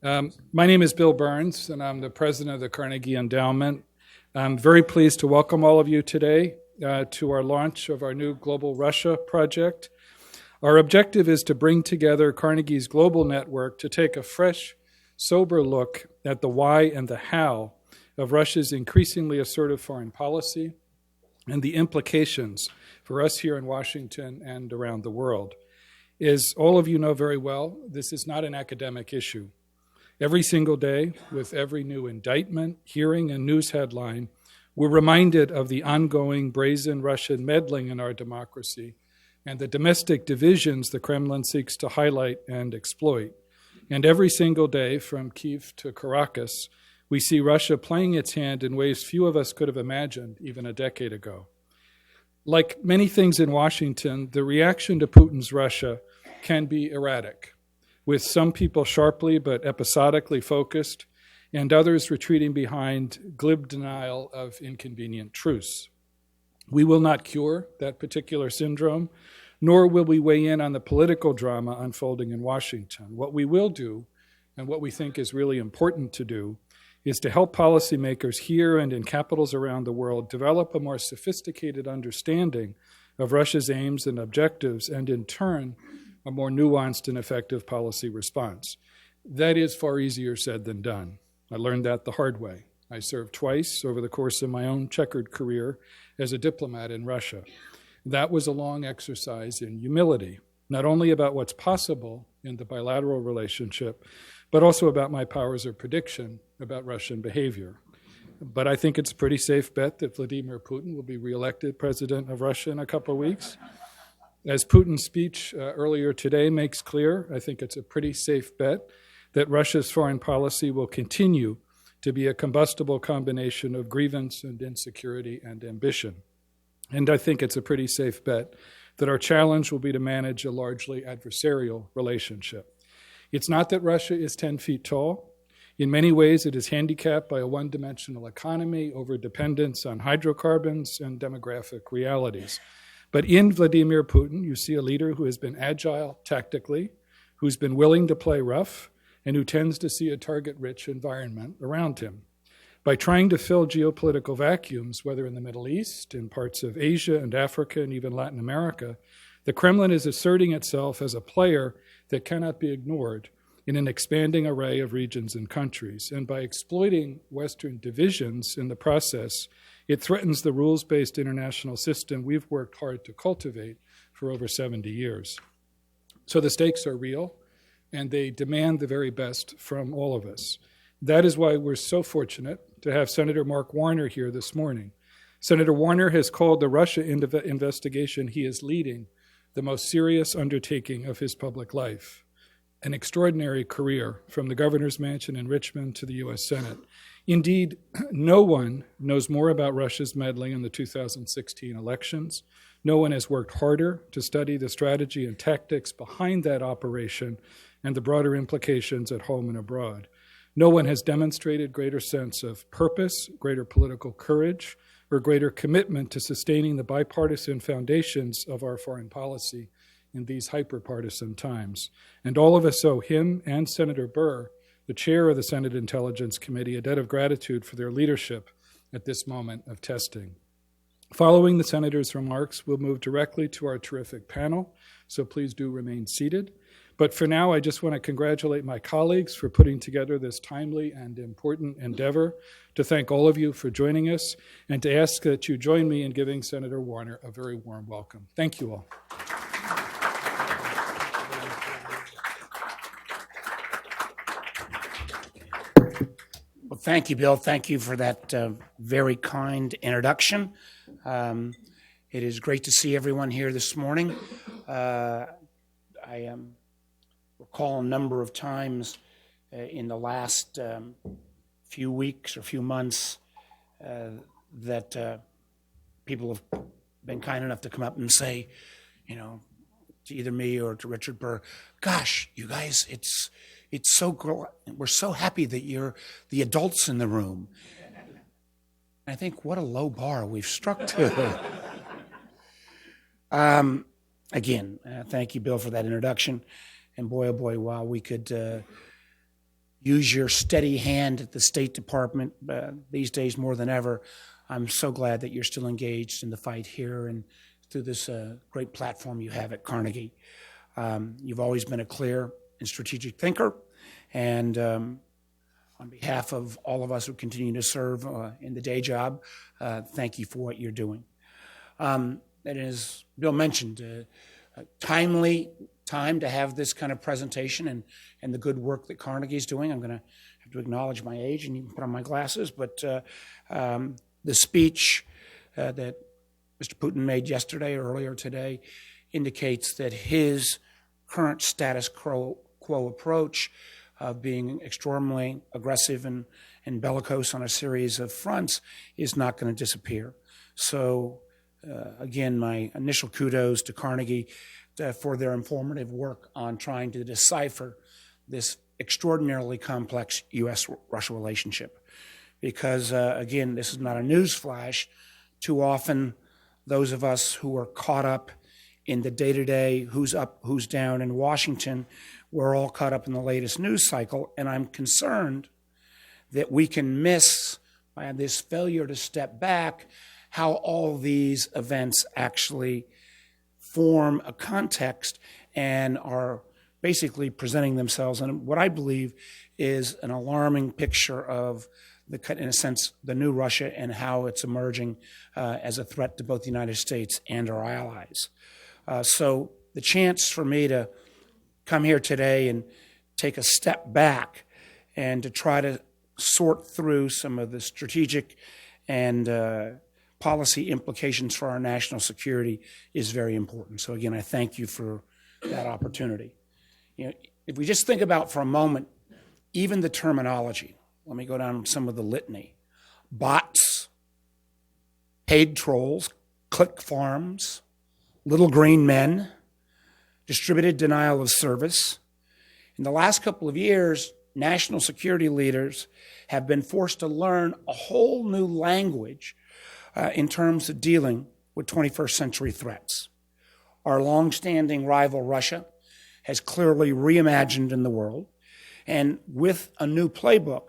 My name is Bill Burns, and I'm the president of the Carnegie Endowment. I'm very pleased to welcome all of you today to our launch of our new Global Russia project. Our objective is to bring together Carnegie's global network to take a fresh, sober look at the why and the how of Russia's increasingly assertive foreign policy and the implications for us here in Washington and around the world. As all of you know very well, this is not an academic issue. Every single day, with every new indictment, hearing, and news headline, we're reminded of the ongoing brazen Russian meddling in our democracy and the domestic divisions the Kremlin seeks to highlight and exploit. And every single day, from Kyiv to Caracas, we see Russia playing its hand in ways few of us could have imagined even a decade ago. Like many things in Washington, the reaction to Putin's Russia can be erratic, with some people sharply but episodically focused, and others retreating behind glib denial of inconvenient truths. We will not cure that particular syndrome, nor will we weigh in on the political drama unfolding in Washington. What we will do, and what we think is really important to do, is to help policymakers here and in capitals around the world develop a more sophisticated understanding of Russia's aims and objectives, and in turn, a more nuanced and effective policy response. That is far easier said than done. I learned that the hard way. I served twice over the course of my own checkered career as a diplomat in Russia. That was a long exercise in humility, not only about what's possible in the bilateral relationship, but also about my powers of prediction about Russian behavior. But I think it's a pretty safe bet that Vladimir Putin will be reelected president of Russia in a couple of weeks. As Putin's speech earlier today makes clear, I think it's a pretty safe bet that Russia's foreign policy will continue to be a combustible combination of grievance and insecurity and ambition. And I think it's a pretty safe bet that our challenge will be to manage a largely adversarial relationship. It's not that Russia is 10 feet tall. In many ways, it is handicapped by a one-dimensional economy, over-dependence on hydrocarbons, and demographic realities. But in Vladimir Putin, you see a leader who has been agile tactically, who's been willing to play rough, and who tends to see a target-rich environment around him. By trying to fill geopolitical vacuums, whether in the Middle East, in parts of Asia and Africa, and even Latin America, the Kremlin is asserting itself as a player that cannot be ignored in an expanding array of regions and countries. And by exploiting Western divisions in the process, it threatens the rules-based international system we've worked hard to cultivate for over 70 years. So the stakes are real, and they demand the very best from all of us. That is why we're so fortunate to have Senator Mark Warner here this morning. Senator Warner has called the Russia investigation he is leading the most serious undertaking of his public life. An extraordinary career from the governor's mansion in Richmond to the U.S. Senate. Indeed, no one knows more about Russia's meddling in the 2016 elections. No one has worked harder to study the strategy and tactics behind that operation and the broader implications at home and abroad. No one has demonstrated greater sense of purpose, greater political courage, or greater commitment to sustaining the bipartisan foundations of our foreign policy in these hyper-partisan times. And all of us owe him and Senator Burr, the chair of the Senate Intelligence Committee, a debt of gratitude for their leadership at this moment of testing. Following the senator's remarks, we'll move directly to our terrific panel, so please do remain seated. But for now, I just want to congratulate my colleagues for putting together this timely and important endeavor, to thank all of you for joining us, and to ask that you join me in giving Senator Warner a very warm welcome. Thank you all. Well, thank you, Bill. Thank you for that very kind introduction. It is great to see everyone here this morning. I recall a number of times in the last few weeks or few months that people have been kind enough to come up and say, you know, to either me or to Richard Burr, gosh, you guys, it's so we're so happy that you're the adults in the room. I think, what a low bar we've struck to. Again, thank you, Bill, for that introduction. And boy, oh boy, wow, we could use your steady hand at the State Department these days more than ever. I'm so glad that you're still engaged in the fight here and through this great platform you have at Carnegie. You've always been a clear and strategic thinker, and on behalf of all of us who continue to serve in the day job, thank you for what you're doing. And as Bill mentioned, a timely time to have this kind of presentation and the good work that Carnegie's doing. I'm going to have to acknowledge my age and even put on my glasses, but the speech that Mr. Putin made yesterday or earlier today indicates that his current status quo approach of being extraordinarily aggressive and bellicose on a series of fronts is not going to disappear. So again, my initial kudos to Carnegie for their informative work on trying to decipher this extraordinarily complex U.S.-Russia relationship. Because, again, this is not a news flash. Too often, those of us who are caught up in the day-to-day, who's up, who's down in Washington, we're all caught up in the latest news cycle, and I'm concerned that we can miss, by this failure to step back, how all these events actually form a context and are basically presenting themselves in what I believe is an alarming picture of, in a sense, the new Russia and how it's emerging as a threat to both the United States and our allies. So the chance for me to come here today and take a step back and to try to sort through some of the strategic and policy implications for our national security is very important. So again, I thank you for that opportunity. You know, if we just think about for a moment, even the terminology, let me go down some of the litany. Bots, paid trolls, click farms, little green men, distributed denial of service. In the last couple of years, national security leaders have been forced to learn a whole new language in terms of dealing with 21st century threats. Our longstanding rival, Russia, has clearly reimagined in the world, and with a new playbook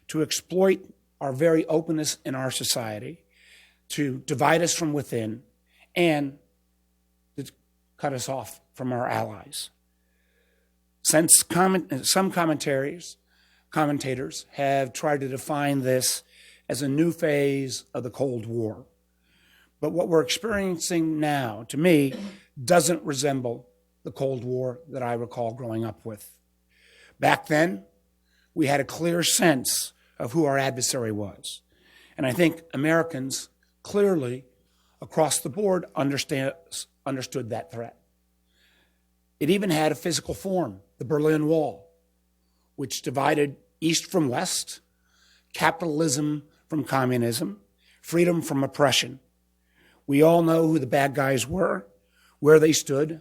to exploit our very openness in our society, to divide us from within, and to cut us off from our allies. Since some commentators have tried to define this as a new phase of the Cold War. But what we're experiencing now, to me, doesn't resemble the Cold War that I recall growing up with. Back then, we had a clear sense of who our adversary was. And I think Americans clearly, across the board, understood that threat. It even had a physical form, the Berlin Wall, which divided East from West, capitalism from communism, freedom from oppression. We all know who the bad guys were, where they stood,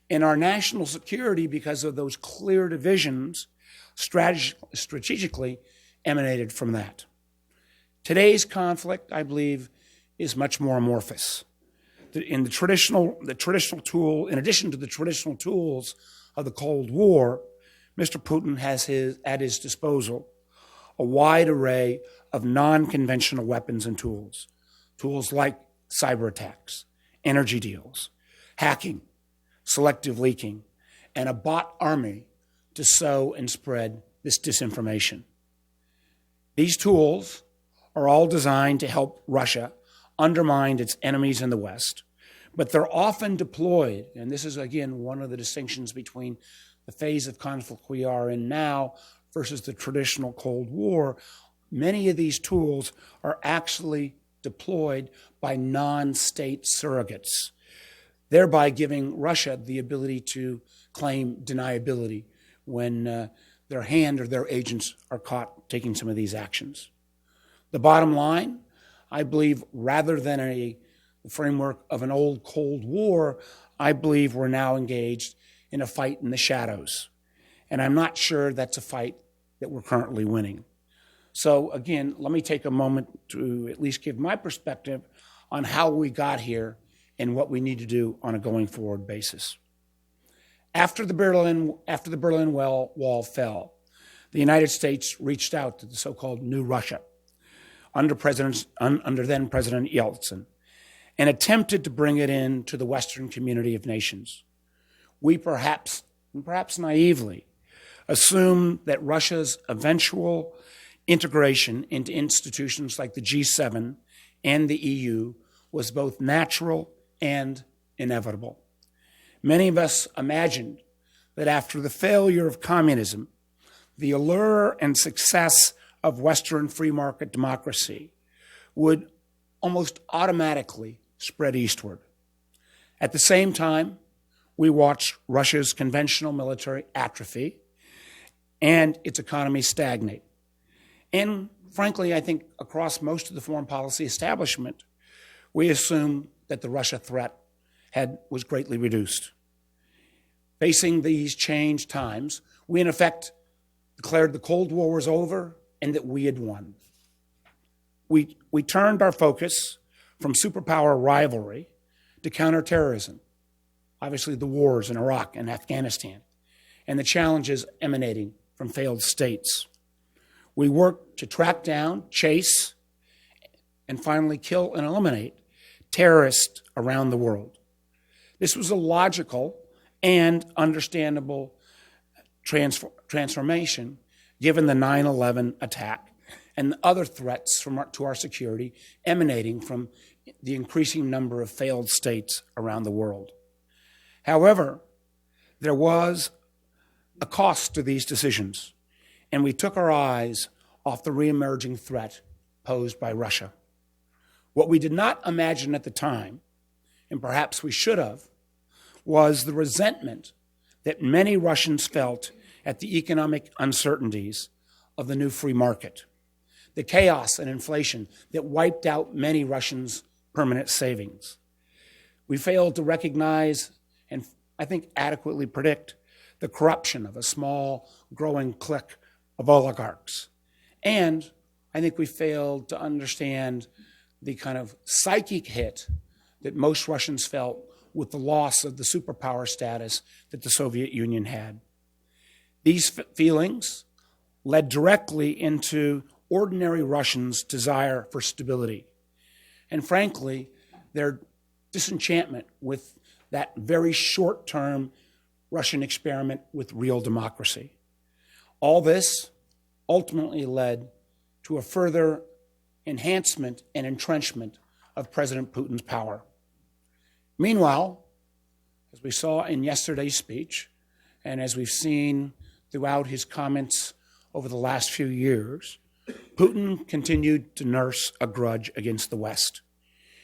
and our national security, because of those clear divisions, strategically emanated from that. Today's conflict, I believe, is much more amorphous. In the traditional tool, in addition to the traditional tools of the Cold War, Mr. Putin has at his disposal a wide array of non-conventional weapons and tools like cyber attacks, energy deals, hacking, selective leaking, and a bot army to sow and spread this disinformation. These tools are all designed to help Russia undermine its enemies in the West, but they're often deployed, and this is, again, one of the distinctions between the phase of conflict we are in now versus the traditional Cold War. Many of these tools are actually deployed by non-state surrogates, thereby giving Russia the ability to claim deniability when their hand or their agents are caught taking some of these actions. The bottom line, I believe, rather than a framework of an old Cold War, I believe we're now engaged in a fight in the shadows. And I'm not sure that's a fight that we're currently winning. So again, let me take a moment to at least give my perspective on how we got here and what we need to do on a going forward basis. After the Berlin Wall fell, the United States reached out to the so-called New Russia under then President Yeltsin and attempted to bring it into the Western community of nations. We perhaps naively assumed that Russia's eventual integration into institutions like the G7 and the EU was both natural and inevitable. Many of us imagined that after the failure of communism, the allure and success of Western free market democracy would almost automatically spread eastward. At the same time, we watched Russia's conventional military atrophy and its economy stagnate. And frankly, I think across most of the foreign policy establishment, we assumed that the Russia threat was greatly reduced. Facing these changed times, we in effect declared the Cold War was over and that we had won. We turned our focus from superpower rivalry to counterterrorism, obviously the wars in Iraq and Afghanistan, and the challenges emanating from failed states. We worked to track down, chase, and finally kill and eliminate terrorists around the world. This was a logical and understandable transformation given the 9/11 attack and the other threats to our security emanating from the increasing number of failed states around the world. However, there was a cost to these decisions, and we took our eyes off the reemerging threat posed by Russia. What we did not imagine at the time, and perhaps we should have, was the resentment that many Russians felt at the economic uncertainties of the new free market, the chaos and inflation that wiped out many Russians' permanent savings. We failed to recognize and I think adequately predict the corruption of a small, growing clique of oligarchs. And I think we failed to understand the kind of psychic hit that most Russians felt with the loss of the superpower status that the Soviet Union had. These feelings led directly into ordinary Russians' desire for stability, and frankly, their disenchantment with that very short-term Russian experiment with real democracy. All this ultimately led to a further enhancement and entrenchment of President Putin's power. Meanwhile, as we saw in yesterday's speech, and as we've seen throughout his comments over the last few years, Putin continued to nurse a grudge against the West.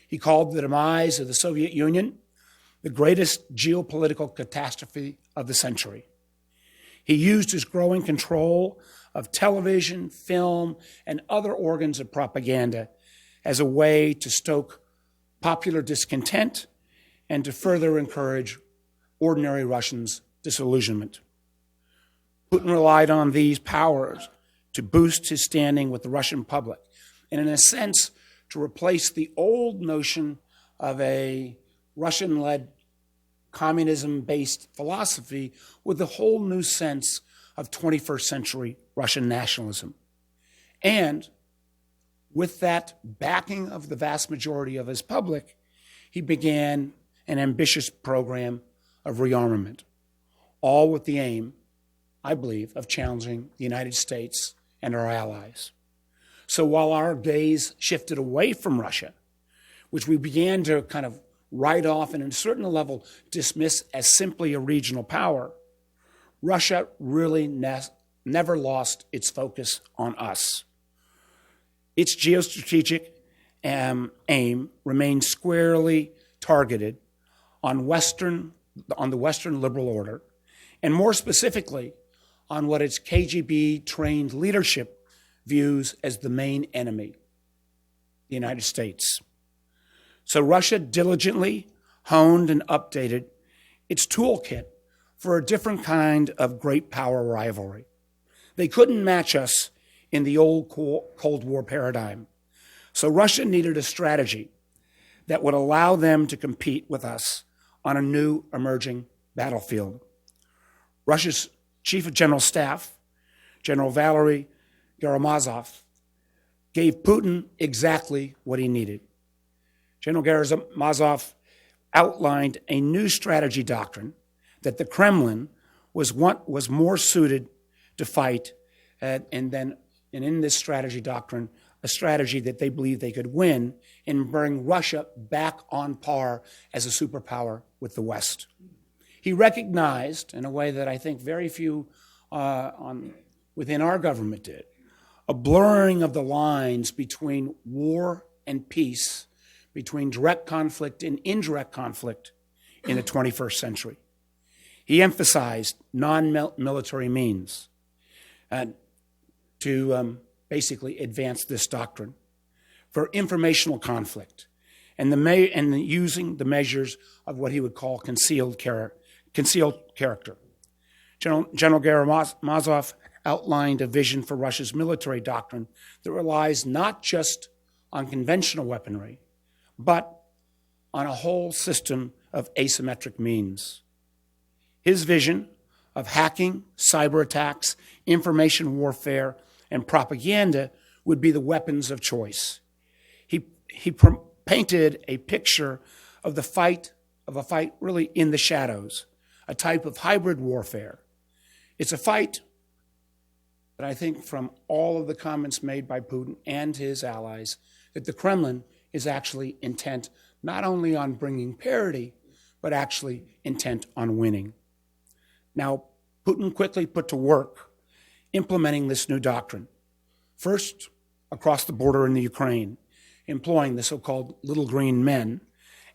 He called the demise of the Soviet Union the greatest geopolitical catastrophe of the century. He used his growing control of television, film, and other organs of propaganda as a way to stoke popular discontent and to further encourage ordinary Russians' disillusionment. Putin relied on these powers to boost his standing with the Russian public, and in a sense, to replace the old notion of a Russian-led communism-based philosophy with a whole new sense of 21st century Russian nationalism. And with that backing of the vast majority of his public, he began an ambitious program of rearmament, all with the aim, I believe, of challenging the United States and our allies. So while our gaze shifted away from Russia, which we began to kind of write off and, at a certain level, dismiss as simply a regional power, Russia really never lost its focus on us. Its geostrategic aim remained squarely targeted on the Western liberal order, and more specifically, on what its KGB-trained leadership views as the main enemy, the United States. So Russia diligently honed and updated its toolkit for a different kind of great power rivalry. They couldn't match us in the old Cold War paradigm. So Russia needed a strategy that would allow them to compete with us on a new emerging battlefield. Russia's Chief of General Staff, General Valery Gerizim, gave Putin exactly what he needed. General Gerizim outlined a new strategy doctrine that the Kremlin was more suited to fight, and in this strategy doctrine, a strategy that they believed they could win and bring Russia back on par as a superpower with the West. He recognized, in a way that I think very few within our government did, a blurring of the lines between war and peace, between direct conflict and indirect conflict in the 21st century. He emphasized non-military means to basically advance this doctrine for informational conflict and using the measures of what he would call concealed character. General Gerizim outlined a vision for Russia's military doctrine that relies not just on conventional weaponry, but on a whole system of asymmetric means. His vision of hacking, cyber attacks, information warfare, and propaganda would be the weapons of choice. He painted a picture of a fight really in the shadows, a type of hybrid warfare. It's a fight that I think from all of the comments made by Putin and his allies, that the Kremlin is actually intent not only on bringing parity, but actually intent on winning. Now, Putin quickly put to work implementing this new doctrine. First, across the border in the Ukraine, employing the so-called little green men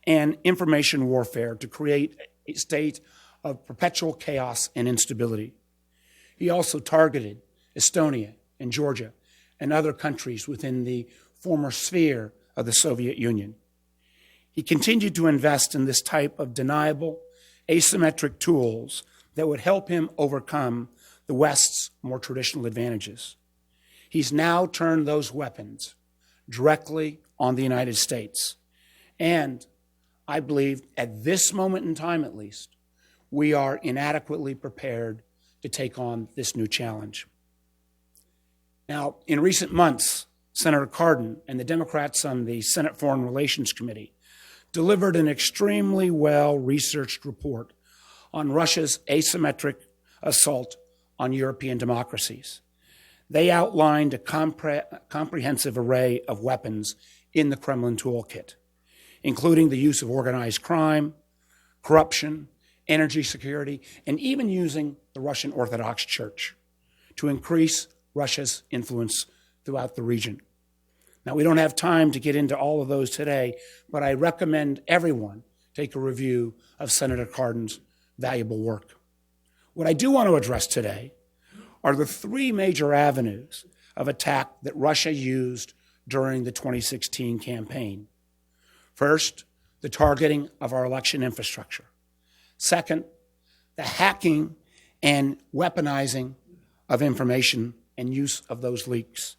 and information warfare to create a state of perpetual chaos and instability. He also targeted Estonia and Georgia and other countries within the former sphere of the Soviet Union. He continued to invest in this type of deniable, asymmetric tools that would help him overcome the West's more traditional advantages. He's now turned those weapons directly on the United States. And I believe at this moment in time, at least, we are inadequately prepared to take on this new challenge. Now, in recent months, Senator Cardin and the Democrats on the Senate Foreign Relations Committee delivered an extremely well-researched report on Russia's asymmetric assault on European democracies. They outlined a comprehensive array of weapons in the Kremlin toolkit, including the use of organized crime, corruption, energy security, and even using the Russian Orthodox Church to increase Russia's influence throughout the region. Now, we don't have time to get into all of those today, but I recommend everyone take a review of Senator Cardin's valuable work. What I do want to address today are the three major avenues of attack that Russia used during the 2016 campaign. First, the targeting of our election infrastructure. Second, the hacking and weaponizing of information and use of those leaks.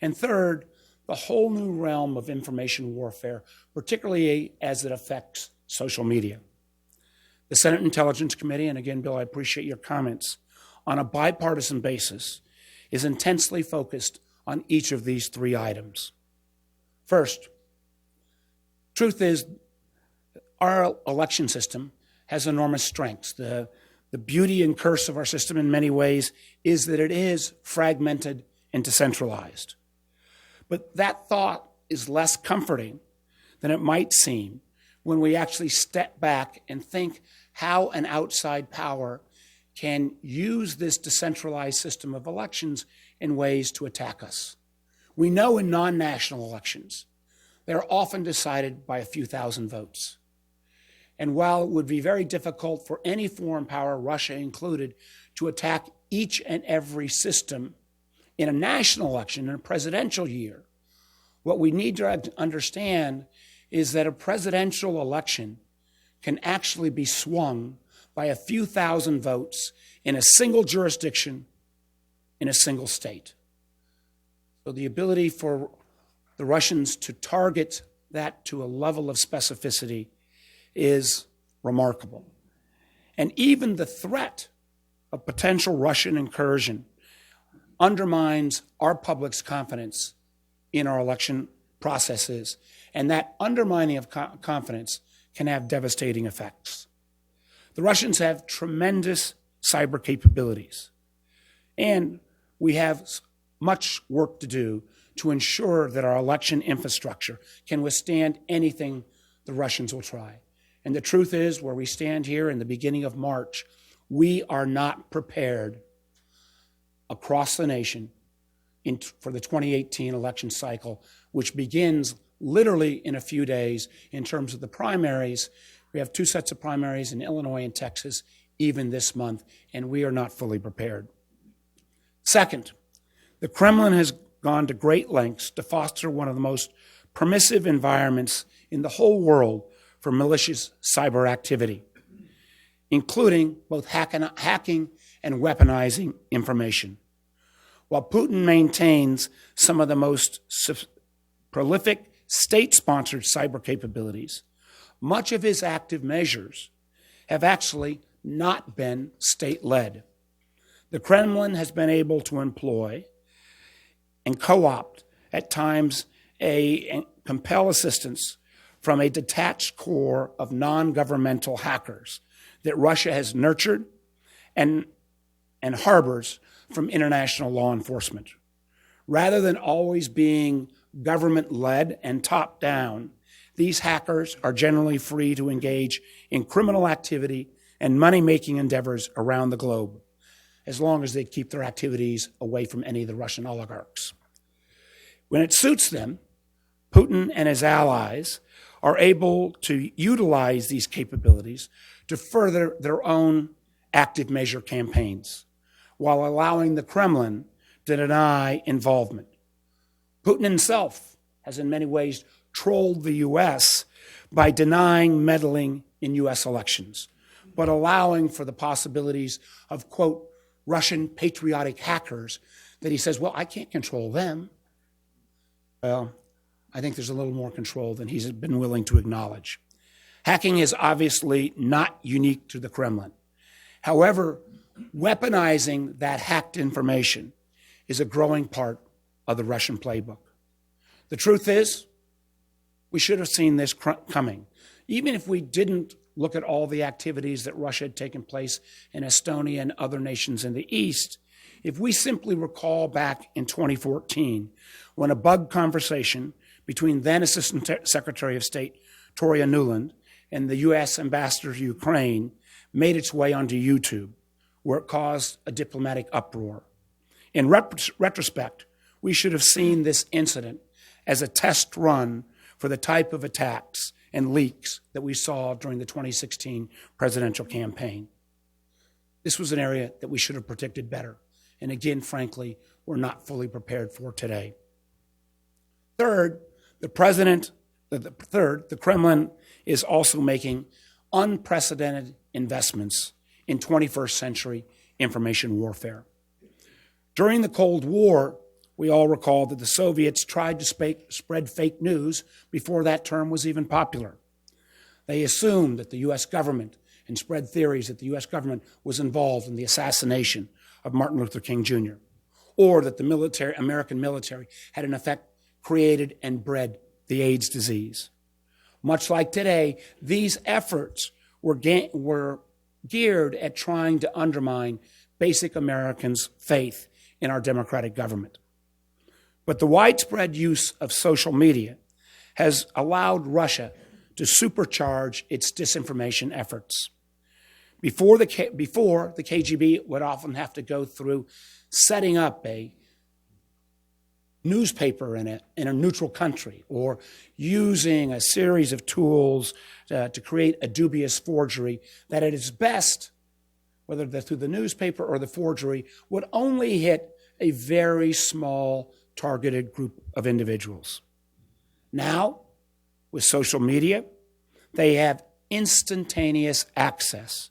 And third, the whole new realm of information warfare, particularly as it affects social media. The Senate Intelligence Committee, and again, Bill, I appreciate your comments, on a bipartisan basis, is intensely focused on each of these three items. First, truth is, our election system has enormous strengths. The beauty and curse of our system in many ways is that it is fragmented and decentralized. But that thought is less comforting than it might seem when we actually step back and think how an outside power can use this decentralized system of elections in ways to attack us. We know in non-national elections, they're often decided by a few thousand votes. And while it would be very difficult for any foreign power, Russia included, to attack each and every system in a national election, in a presidential year, what we need to understand is that a presidential election can actually be swung by a few thousand votes in a single jurisdiction in a single state. So the ability for the Russians to target that to a level of specificity is remarkable. And even the threat of potential Russian incursion undermines our public's confidence in our election processes, and that undermining of confidence can have devastating effects. The Russians have tremendous cyber capabilities, and we have much work to do to ensure that our election infrastructure can withstand anything the Russians will try. And the truth is, where we stand here in the beginning of March, we are not prepared across the nation for the 2018 election cycle, which begins literally in a few days in terms of the primaries. We have 2 sets of primaries in Illinois and Texas even this month, and we are not fully prepared. Second, the Kremlin has gone to great lengths to foster one of the most permissive environments in the whole world for malicious cyber activity, including both hacking and weaponizing information. While Putin maintains some of the most prolific state-sponsored cyber capabilities, much of his active measures have actually not been state-led. The Kremlin has been able to employ and co-opt at times and compel assistance from a detached core of non-governmental hackers that Russia has nurtured and harbors from international law enforcement. Rather than always being government-led and top-down, these hackers are generally free to engage in criminal activity and money-making endeavors around the globe, as long as they keep their activities away from any of the Russian oligarchs. When it suits them, Putin and his allies are able to utilize these capabilities to further their own active measure campaigns, while allowing the Kremlin to deny involvement. Putin himself has in many ways trolled the U.S. by denying meddling in U.S. elections, but allowing for the possibilities of, quote, Russian patriotic hackers that he says, well, I can't control them. Well, I think there's a little more control than he's been willing to acknowledge. Hacking is obviously not unique to the Kremlin. However, weaponizing that hacked information is a growing part of the Russian playbook. The truth is, we should have seen this coming. Even if we didn't look at all the activities that Russia had taken place in Estonia and other nations in the East, if we simply recall back in 2014, when a bug conversation between then Assistant Secretary of State Toria Nuland and the U.S. Ambassador to Ukraine made its way onto YouTube, where it caused a diplomatic uproar. In retrospect, we should have seen this incident as a test run for the type of attacks and leaks that we saw during the 2016 presidential campaign. This was an area that we should have predicted better. And again, frankly, we're not fully prepared for today. Third, the Kremlin is also making unprecedented investments in 21st century information warfare. During the Cold War, we all recall that the Soviets tried to spread fake news before that term was even popular. They assumed that the U.S. government and spread theories that the U.S. government was involved in the assassination of Martin Luther King Jr., or that the American military had in effect created and bred the AIDS disease. Much like today, these efforts were geared at trying to undermine basic Americans' faith in our democratic government. But the widespread use of social media has allowed Russia to supercharge its disinformation efforts. Before the KGB would often have to go through setting up a newspaper in a neutral country, or using a series of tools to create a dubious forgery that at its best, whether they're through the newspaper or the forgery, would only hit a very small targeted group of individuals. Now, with social media, they have instantaneous access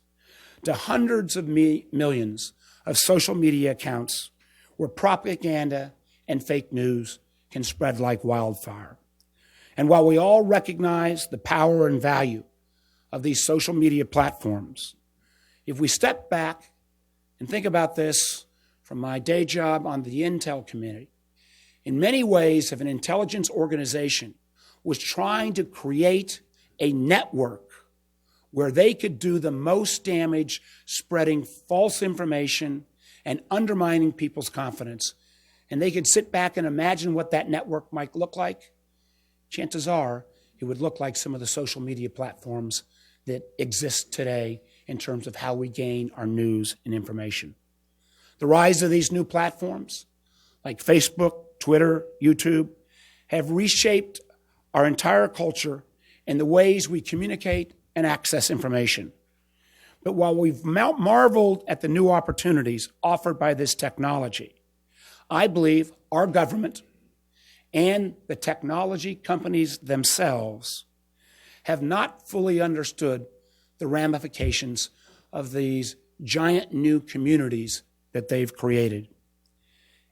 to hundreds of millions of social media accounts where propaganda and fake news can spread like wildfire. And while we all recognize the power and value of these social media platforms, if we step back and think about this from my day job on the Intel committee, in many ways, if an intelligence organization was trying to create a network where they could do the most damage spreading false information and undermining people's confidence, and they could sit back and imagine what that network might look like, chances are it would look like some of the social media platforms that exist today in terms of how we gain our news and information. The rise of these new platforms, like Facebook, Twitter, YouTube, have reshaped our entire culture and the ways we communicate and access information. But while we've marveled at the new opportunities offered by this technology, I believe our government and the technology companies themselves have not fully understood the ramifications of these giant new communities that they've created,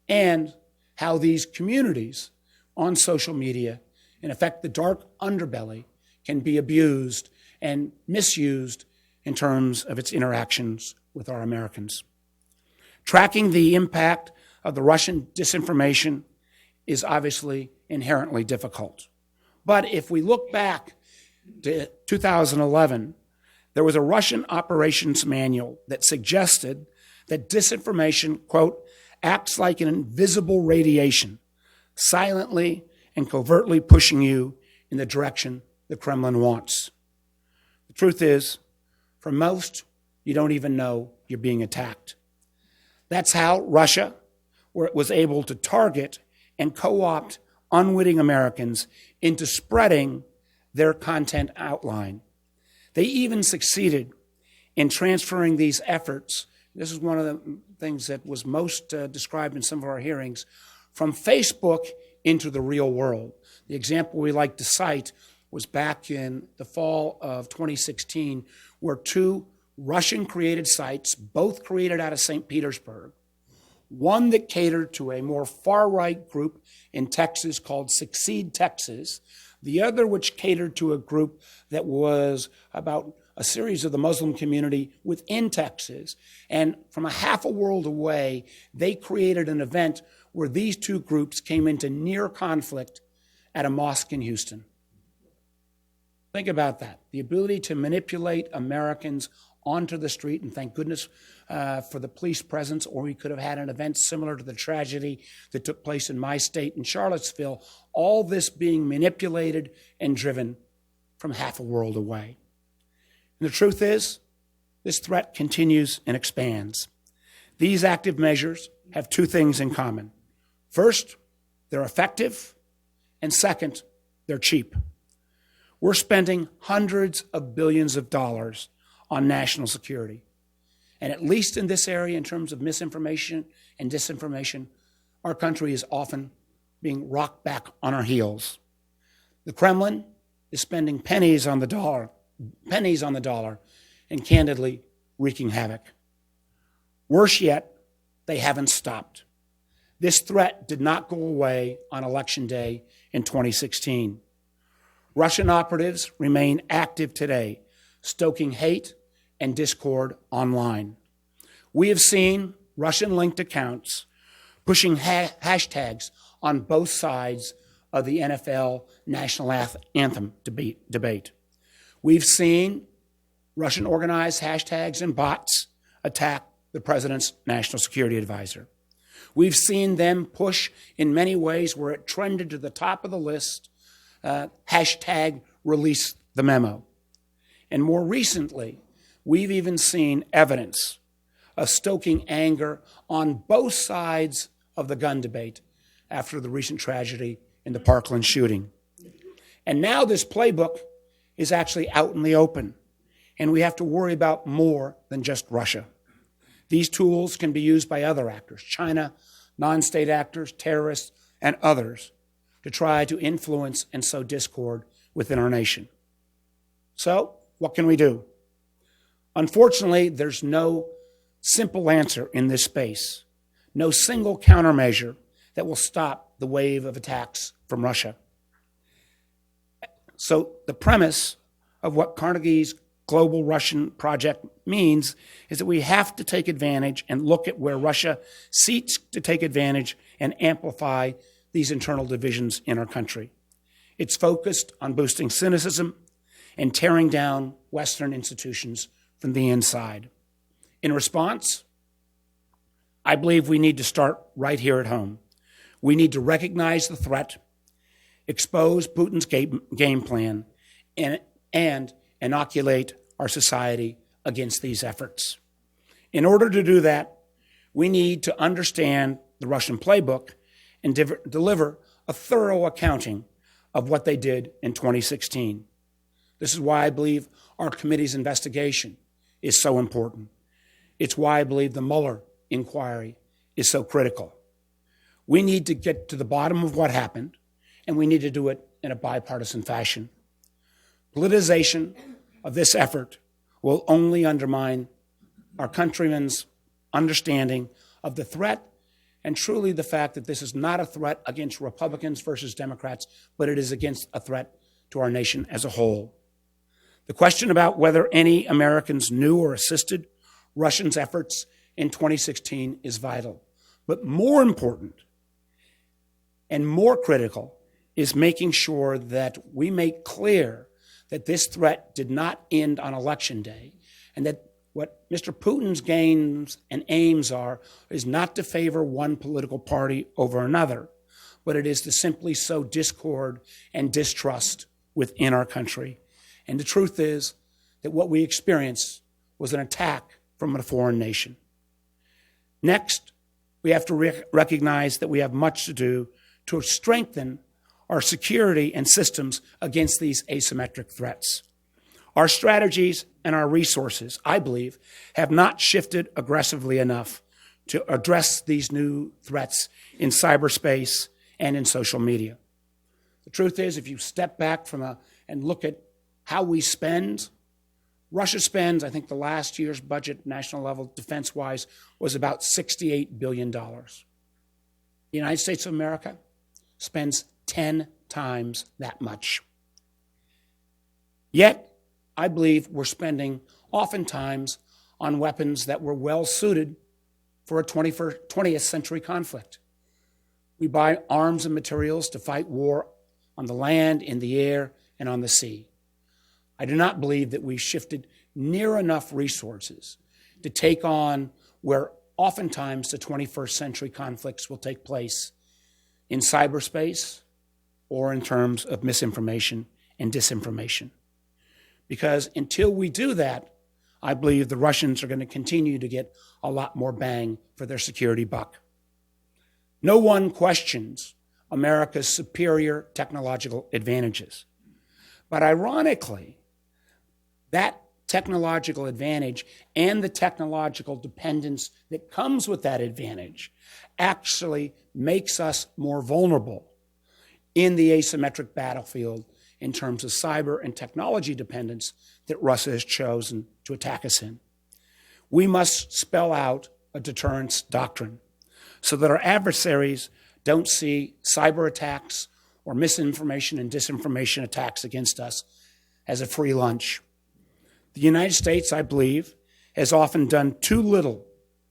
and how these communities on social media, in effect the dark underbelly, can be abused and misused in terms of its interactions with our Americans. Tracking the impact of the Russian disinformation is obviously inherently difficult. But if we look back to 2011, there was a Russian operations manual that suggested that disinformation, quote, acts like an invisible radiation, silently and covertly pushing you in the direction the Kremlin wants. The truth is, for most, you don't even know you're being attacked. That's how Russia was able to target and co-opt unwitting Americans into spreading their content outline. They even succeeded in transferring these efforts. This is one of the things that was most described in some of our hearings, from Facebook into the real world. The example we like to cite was back in the fall of 2016, where two Russian-created sites, both created out of St. Petersburg, one that catered to a more far-right group in Texas called Succeed Texas, the other which catered to a group that was about a series of the Muslim community within Texas. And from a half a world away, they created an event where these two groups came into near conflict at a mosque in Houston. Think about that. The ability to manipulate Americans onto the street, and thank goodness for the police presence, or we could have had an event similar to the tragedy that took place in my state in Charlottesville, all this being manipulated and driven from half a world away. And the truth is, this threat continues and expands. These active measures have two things in common. First, they're effective, and second, they're cheap. We're spending hundreds of billions of dollars on national security. And at least in this area, in terms of misinformation and disinformation, our country is often being rocked back on our heels. The Kremlin is spending pennies on the dollar, and candidly wreaking havoc. Worse yet, they haven't stopped. This threat did not go away on Election Day in 2016. Russian operatives remain active today, stoking hate and discord online. We have seen Russian-linked accounts pushing hashtags on both sides of the NFL national anthem debate. We've seen Russian organized hashtags and bots attack the president's national security advisor. We've seen them push in many ways where it trended to the top of the list, hashtag release the memo. And more recently, we've even seen evidence of stoking anger on both sides of the gun debate after the recent tragedy in the Parkland shooting. And now this playbook is actually out in the open, and we have to worry about more than just Russia. These tools can be used by other actors, China, non-state actors, terrorists, and others, to try to influence and sow discord within our nation. So, what can we do? Unfortunately, there's no simple answer in this space, no single countermeasure that will stop the wave of attacks from Russia. So the premise of what Carnegie's global Russian project means is that we have to take advantage and look at where Russia seeks to take advantage and amplify these internal divisions in our country. It's focused on boosting cynicism and tearing down Western institutions from the inside. In response, I believe we need to start right here at home. We need to recognize the threat, expose Putin's game plan, and inoculate our society against these efforts. In order to do that, we need to understand the Russian playbook and deliver a thorough accounting of what they did in 2016. This is why I believe our committee's investigation is so important. It's why I believe the Mueller inquiry is so critical. We need to get to the bottom of what happened, and we need to do it in a bipartisan fashion. Politicization of this effort will only undermine our countrymen's understanding of the threat and truly the fact that this is not a threat against Republicans versus Democrats, but it is against a threat to our nation as a whole. The question about whether any Americans knew or assisted Russians' efforts in 2016 is vital. But more important and more critical is making sure that we make clear that this threat did not end on Election Day, and that what Mr. Putin's gains and aims are is not to favor one political party over another, but it is to simply sow discord and distrust within our country. And the truth is that what we experienced was an attack from a foreign nation. Next, we have to recognize that we have much to do to strengthen our security and systems against these asymmetric threats. Our strategies and our resources, I believe, have not shifted aggressively enough to address these new threats in cyberspace and in social media. The truth is, if you step back and look at how we spend, Russia spends, I think the last year's budget, national level, defense-wise, was about $68 billion. The United States of America spends 10 times that much. Yet, I believe we're spending oftentimes on weapons that were well suited for a 20th century conflict. We buy arms and materials to fight war on the land, in the air, and on the sea. I do not believe that we've shifted near enough resources to take on where oftentimes the 21st century conflicts will take place in cyberspace or in terms of misinformation and disinformation. Because until we do that, I believe the Russians are going to continue to get a lot more bang for their security buck. No one questions America's superior technological advantages. But ironically, that technological advantage and the technological dependence that comes with that advantage actually makes us more vulnerable in the asymmetric battlefield in terms of cyber and technology dependence that Russia has chosen to attack us in. We must spell out a deterrence doctrine so that our adversaries don't see cyber attacks or misinformation and disinformation attacks against us as a free lunch. The United States, I believe, has often done too little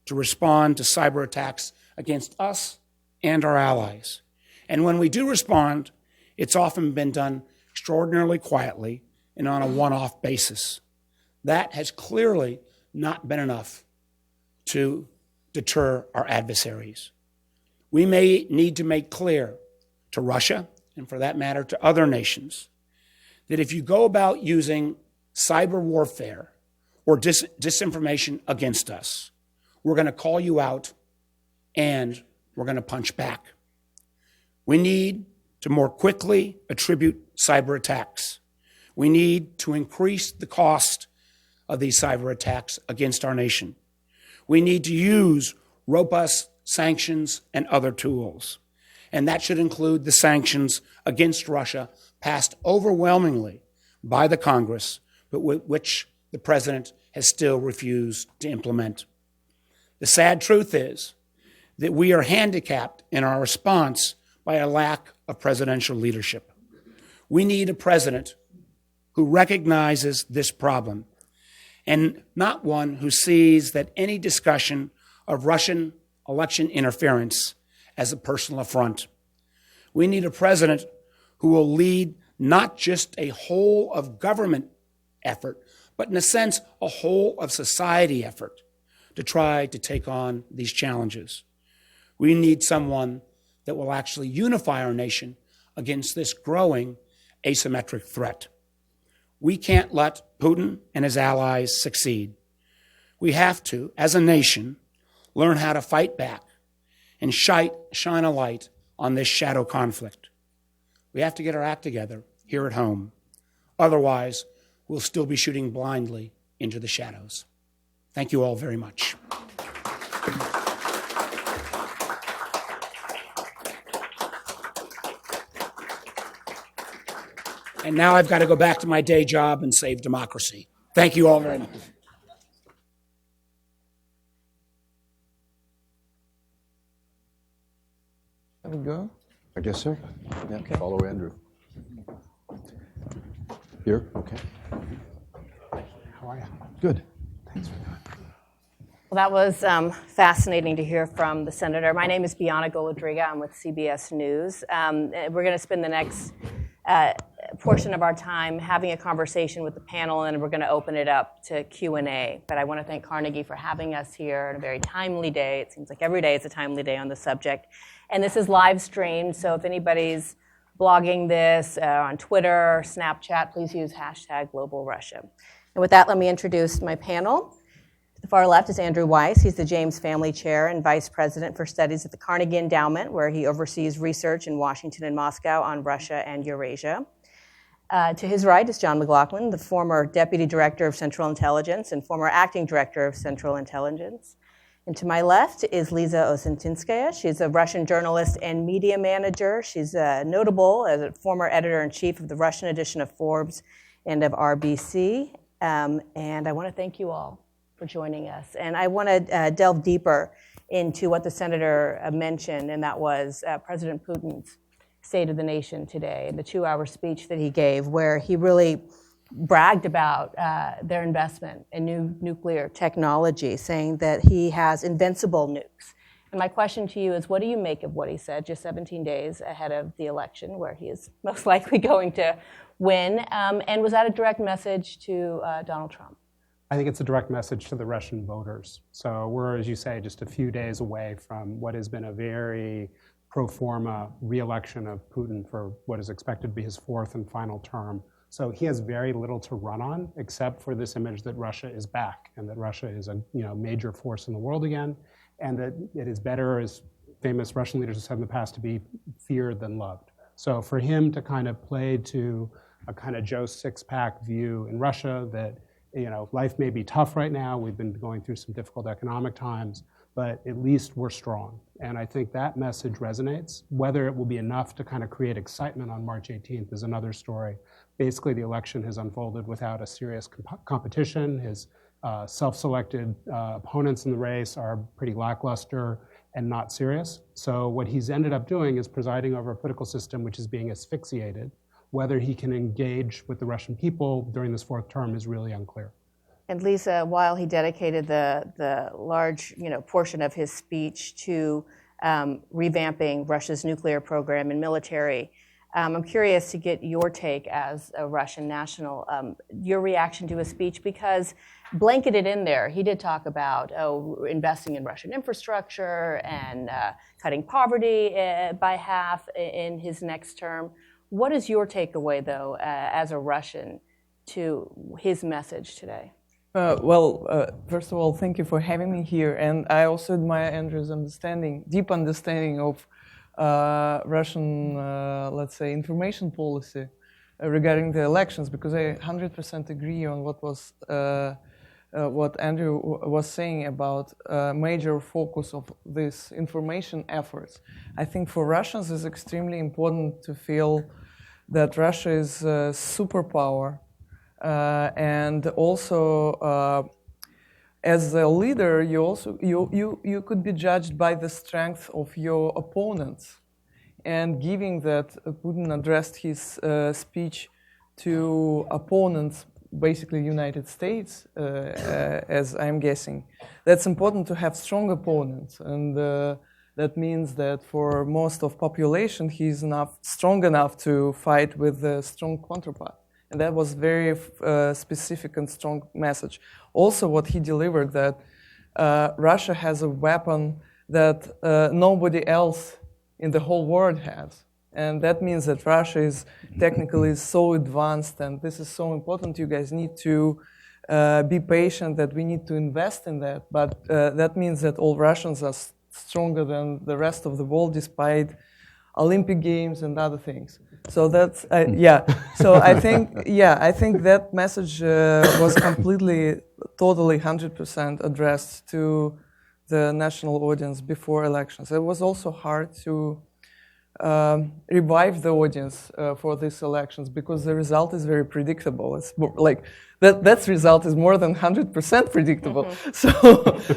to respond to cyber attacks against us and our allies. And when we do respond, it's often been done extraordinarily quietly and on a one-off basis. That has clearly not been enough to deter our adversaries. We may need to make clear to Russia, and for that matter to other nations, that if you go about using cyber warfare or disinformation against us, we're going to call you out and we're going to punch back. We need to more quickly attribute cyber attacks. We need to increase the cost of these cyber attacks against our nation. We need to use robust sanctions and other tools. And that should include the sanctions against Russia passed overwhelmingly by the Congress, but which the president has still refused to implement. The sad truth is that we are handicapped in our response by a lack of presidential leadership. We need a president who recognizes this problem and not one who sees that any discussion of Russian election interference as a personal affront. We need a president who will lead not just a whole of government effort, but in a sense, a whole of society effort to try to take on these challenges. We need someone that will actually unify our nation against this growing asymmetric threat. We can't let Putin and his allies succeed. We have to, as a nation, learn how to fight back and shine a light on this shadow conflict. We have to get our act together here at home. Otherwise, we'll still be shooting blindly into the shadows. Thank you all very much. And now I've got to go back to my day job and save democracy. Thank you all very much. There we go. I guess so. Yeah, Okay. Follow Andrew. Here, okay. How are you? Good. Thanks for that. Well, that was fascinating to hear from the senator. My name is Bianna Golodriga. I'm with CBS News. We're going to spend the next portion of our time having a conversation with the panel, and we're going to open it up to Q&A. But I want to thank Carnegie for having us here on a very timely day. It seems like every day is a timely day on the subject. And this is live streamed, so if anybody's blogging this on Twitter or Snapchat, please use hashtag Global Russia. And with that, let me introduce my panel. To the far left is Andrew Weiss. He's the James Family Chair and Vice President for Studies at the Carnegie Endowment, where he oversees research in Washington and Moscow on Russia and Eurasia. To his right is John McLaughlin, the former Deputy Director of Central Intelligence and former Acting Director of Central Intelligence. And to my left is Liza Osentinskaya. She's a Russian journalist and media manager. She's notable as a former editor-in-chief of the Russian edition of Forbes and of RBC. And I want to thank you all for joining us. And I want to delve deeper into what the senator mentioned, and that was President Putin's State of the Nation today, and the 2-hour speech that he gave, where he really bragged about their investment in new nuclear technology, saying that he has invincible nukes. And my question to you is, what do you make of what he said just 17 days ahead of the election, where he is most likely going to win? And was that a direct message to Donald Trump? I think it's a direct message to the Russian voters. So we're, as you say, just a few days away from what has been a very pro forma re-election of Putin for what is expected to be his 4th and final term. So he has very little to run on, except for this image that Russia is back and that Russia is a major force in the world again, and that it is better, as famous Russian leaders have said in the past, to be feared than loved. So for him to kind of play to a kind of Joe Sixpack view in Russia that life may be tough right now, we've been going through some difficult economic times, but at least we're strong. And I think that message resonates. Whether it will be enough to kind of create excitement on March 18th is another story. Basically, the election has unfolded without a serious competition. His self-selected opponents in the race are pretty lackluster and not serious. So what he's ended up doing is presiding over a political system which is being asphyxiated. Whether he can engage with the Russian people during this 4th term is really unclear. And Lisa, while he dedicated the large portion of his speech to revamping Russia's nuclear program and military, I'm curious to get your take as a Russian national, your reaction to his speech, because blanketed in there, he did talk about investing in Russian infrastructure and cutting poverty by half in his next term. What is your takeaway, though, as a Russian, to his message today? First of all, thank you for having me here. And I also admire Andrew's deep understanding of Russian, let's say, information policy regarding the elections, because I 100% agree on what Andrew was saying about major focus of this information efforts. I think for Russians it's extremely important to feel that Russia is a superpower, and also as a leader, you could be judged by the strength of your opponents. And given that Putin addressed his speech to opponents basically United States, as I'm guessing, that's important to have strong opponents. And that means that for most of population, he's strong enough to fight with a strong counterpart. And that was very specific and strong message. Also, what he delivered, that Russia has a weapon that nobody else in the whole world has. And that means that Russia is technically so advanced, and this is so important. You guys need to be patient, that we need to invest in that. But that means that all Russians are stronger than the rest of the world, despite Olympic Games and other things. So that's, yeah. So I think that message was completely, totally 100% addressed to the national audience before elections. It was also hard to revive the audience for these elections, because the result is very predictable. It's more like that result is more than 100% predictable. Mm-hmm. So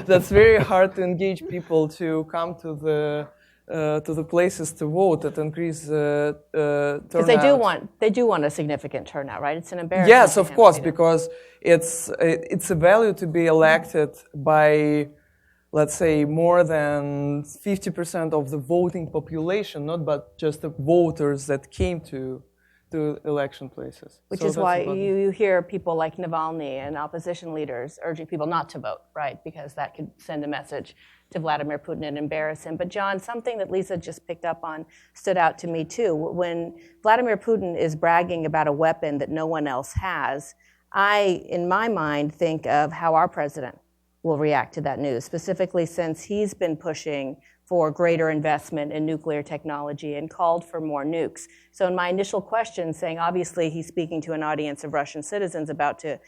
that's very hard to engage people to come to the places to vote, and increase turnout. Because they do want a significant turnout, right? It's an embarrassment. Yes, of course, because it's a value to be elected by, let's say, more than 50% of the voting population, not but just the voters that came to election places. Which is why you hear people like Navalny and opposition leaders urging people not to vote, right? Because that could send a message to Vladimir Putin and embarrass him. But John, something that Lisa just picked up on stood out to me too. When Vladimir Putin is bragging about a weapon that no one else has, I, in my mind, think of how our president will react to that news, specifically since he's been pushing for greater investment in nuclear technology and called for more nukes. So in my initial question, saying obviously he's speaking to an audience of Russian citizens about to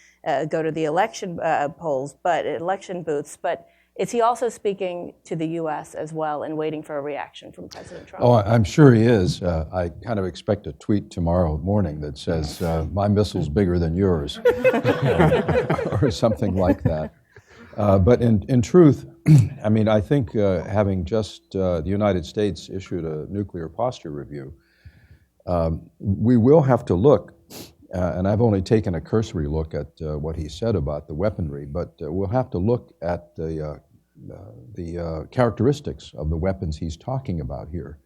go to the election election booths, but is he also speaking to the U.S. as well and waiting for a reaction from President Trump? Oh, I'm sure he is. I kind of expect a tweet tomorrow morning that says, my missile's bigger than yours, or something like that. But in truth, I mean, I think having just the United States issued a nuclear posture review, we will have to look, and I've only taken a cursory look at what he said about the weaponry, but we'll have to look at the characteristics of the weapons he's talking about here.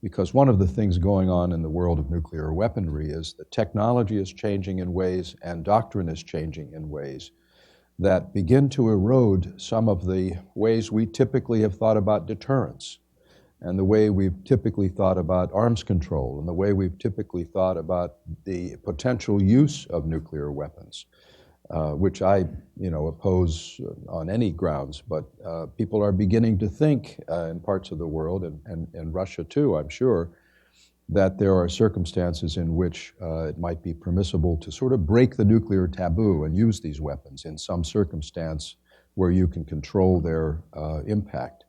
Because one of the things going on in the world of nuclear weaponry is that technology is changing in ways and doctrine is changing in ways that begin to erode some of the ways we typically have thought about deterrence, and the way we've typically thought about arms control, and the way we've typically thought about the potential use of nuclear weapons, which I oppose on any grounds. But people are beginning to think in parts of the world, and Russia too, I'm sure, that there are circumstances in which it might be permissible to sort of break the nuclear taboo and use these weapons in some circumstance where you can control their impact.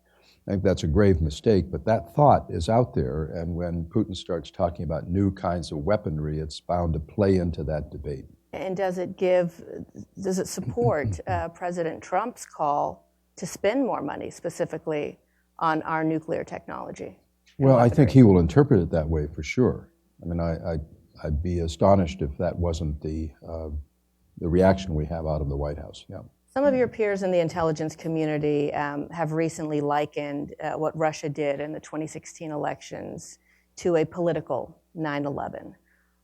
I think that's a grave mistake, but that thought is out there, and when Putin starts talking about new kinds of weaponry, it's bound to play into that debate. And does it support President Trump's call to spend more money specifically on our nuclear technology? Well, I think he will interpret it that way for sure. I mean, I'd be astonished if that wasn't the reaction we have out of the White House. Yeah. Some of your peers in the intelligence community have recently likened what Russia did in the 2016 elections to a political 9/11.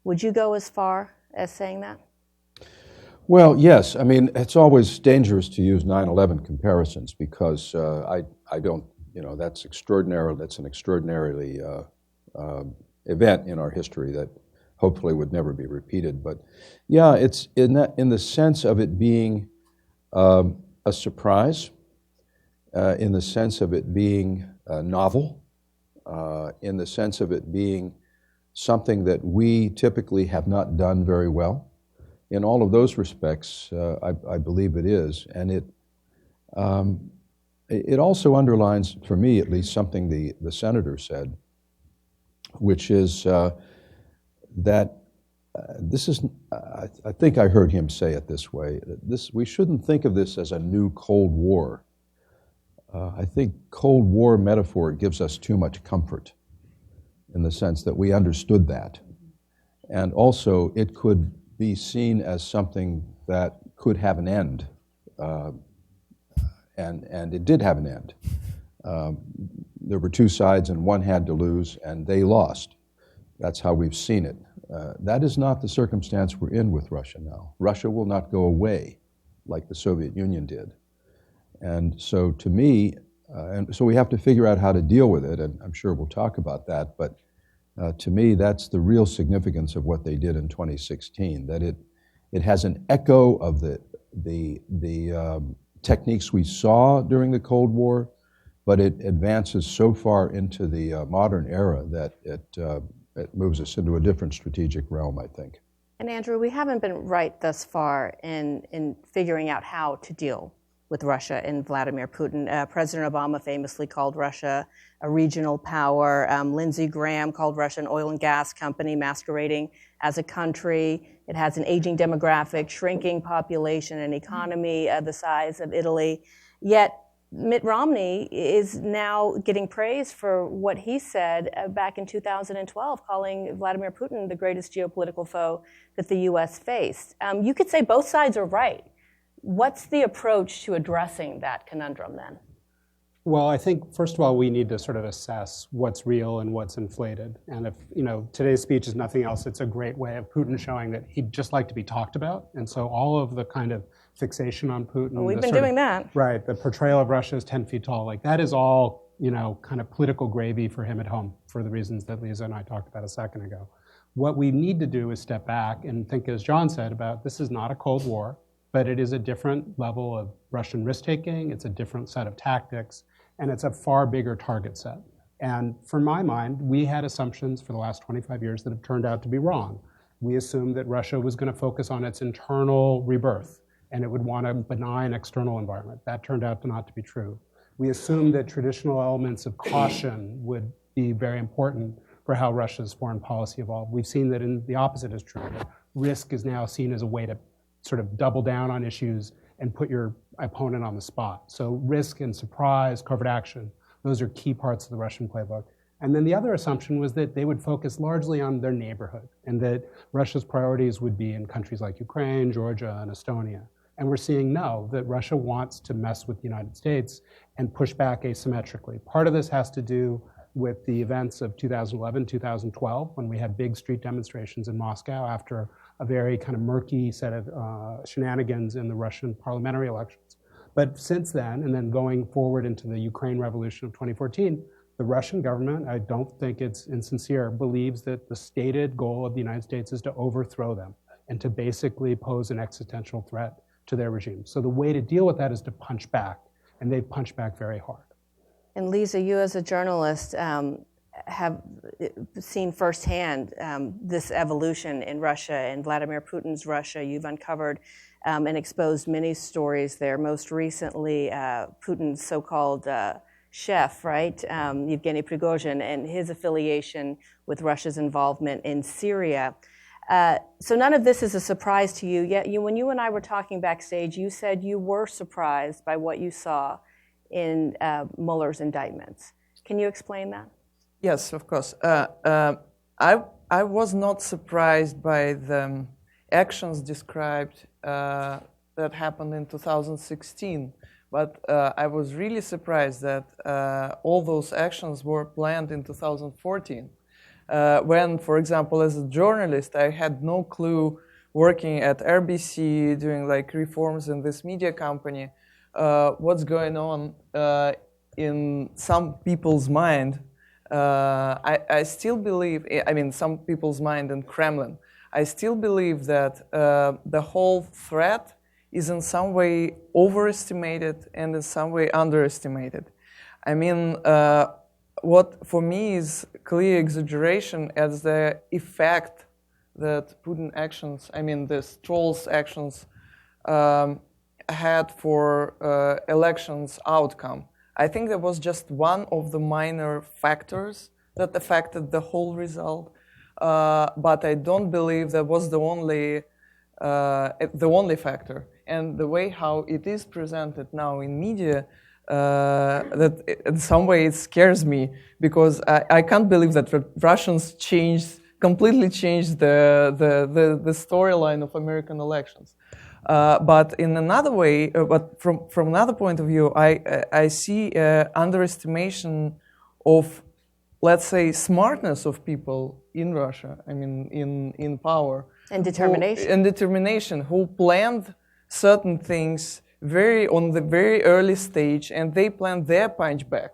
Would you go as far as saying that? Well, yes. I mean, it's always dangerous to use 9/11 comparisons because I don't. That's extraordinary. That's an extraordinarily event in our history that hopefully would never be repeated. But yeah, it's in the sense of it being a surprise, in the sense of it being novel, in the sense of it being something that we typically have not done very well. In all of those respects, I believe it is, and it also underlines, for me at least, something the senator said, which is that this is, I think I heard him say it this way, we shouldn't think of this as a new Cold War. I think Cold War metaphor gives us too much comfort in the sense that we understood that. And also it could be seen as something that could have an end, and it did have an end. There were two sides, and one had to lose, and they lost. That's how we've seen it. That is not the circumstance we're in with Russia now. Russia will not go away like the Soviet Union did. And so to me, and so we have to figure out how to deal with it, and I'm sure we'll talk about that, but to me, that's the real significance of what they did in 2016, that it has an echo of the techniques we saw during the Cold War, but it advances so far into the modern era that it moves us into a different strategic realm, I think. And Andrew, we haven't been right thus far in figuring out how to deal with Russia and Vladimir Putin. President Obama famously called Russia a regional power. Lindsey Graham called Russia an oil and gas company masquerading as a country. It has an aging demographic, shrinking population, an economy the size of Italy. Yet Mitt Romney is now getting praise for what he said back in 2012, calling Vladimir Putin the greatest geopolitical foe that the U.S. faced. You could say both sides are right. What's the approach to addressing that conundrum then? Well, I think, first of all, we need to sort of assess what's real and what's inflated. And if, today's speech is nothing else, it's a great way of Putin showing that he'd just like to be talked about. And so all of the kind of fixation on Putin. Well, we've been doing that. Right, the portrayal of Russia as 10 feet tall, like that is all, kind of political gravy for him at home for the reasons that Lisa and I talked about a second ago. What we need to do is step back and think, as John said, about this is not a Cold War, but it is a different level of Russian risk-taking, it's a different set of tactics, and it's a far bigger target set. And for my mind, we had assumptions for the last 25 years that have turned out to be wrong. We assumed that Russia was going to focus on its internal rebirth, and it would want a benign external environment. That turned out to not to be true. We assumed that traditional elements of caution would be very important for how Russia's foreign policy evolved. We've seen that the opposite is true. That risk is now seen as a way to sort of double down on issues and put your opponent on the spot. So risk and surprise, covert action, those are key parts of the Russian playbook. And then the other assumption was that they would focus largely on their neighborhood and that Russia's priorities would be in countries like Ukraine, Georgia, and Estonia. And we're seeing no, that Russia wants to mess with the United States and push back asymmetrically. Part of this has to do with the events of 2011, 2012, when we had big street demonstrations in Moscow after a very kind of murky set of shenanigans in the Russian parliamentary elections. But since then, and then going forward into the Ukraine revolution of 2014, the Russian government, I don't think it's insincere, believes that the stated goal of the United States is to overthrow them and to basically pose an existential threat to their regime. So the way to deal with that is to punch back, and they've punched back very hard. And Lisa, you as a journalist have seen firsthand this evolution in Russia and Vladimir Putin's Russia. You've uncovered and exposed many stories there. Most recently, Putin's so-called chef, right, Yevgeny Prigozhin, and his affiliation with Russia's involvement in Syria. So none of this is a surprise to you, yet when you and I were talking backstage, you said you were surprised by what you saw in Mueller's indictments. Can you explain that? Yes, of course. I was not surprised by the actions described that happened in 2016, but I was really surprised that all those actions were planned in 2014. When, for example, as a journalist, I had no clue working at RBC, doing like reforms in this media company, what's going on in some people's mind. I still believe, some people's mind in Kremlin, I still believe that the whole threat is in some way overestimated and in some way underestimated. What for me is clear exaggeration as the effect that Putin actions, the trolls actions had for elections outcome. I think that was just one of the minor factors that affected the whole result, but I don't believe that was the only factor. And the way how it is presented now in media, that in some way it scares me, because I can't believe that Russians changed completely changed the storyline of American elections. But in another way, but from another point of view, I see underestimation of, let's say, smartness of people in Russia. I mean, in power And determination. and determination, who planned certain things on the very early stage, and they planned their punchback.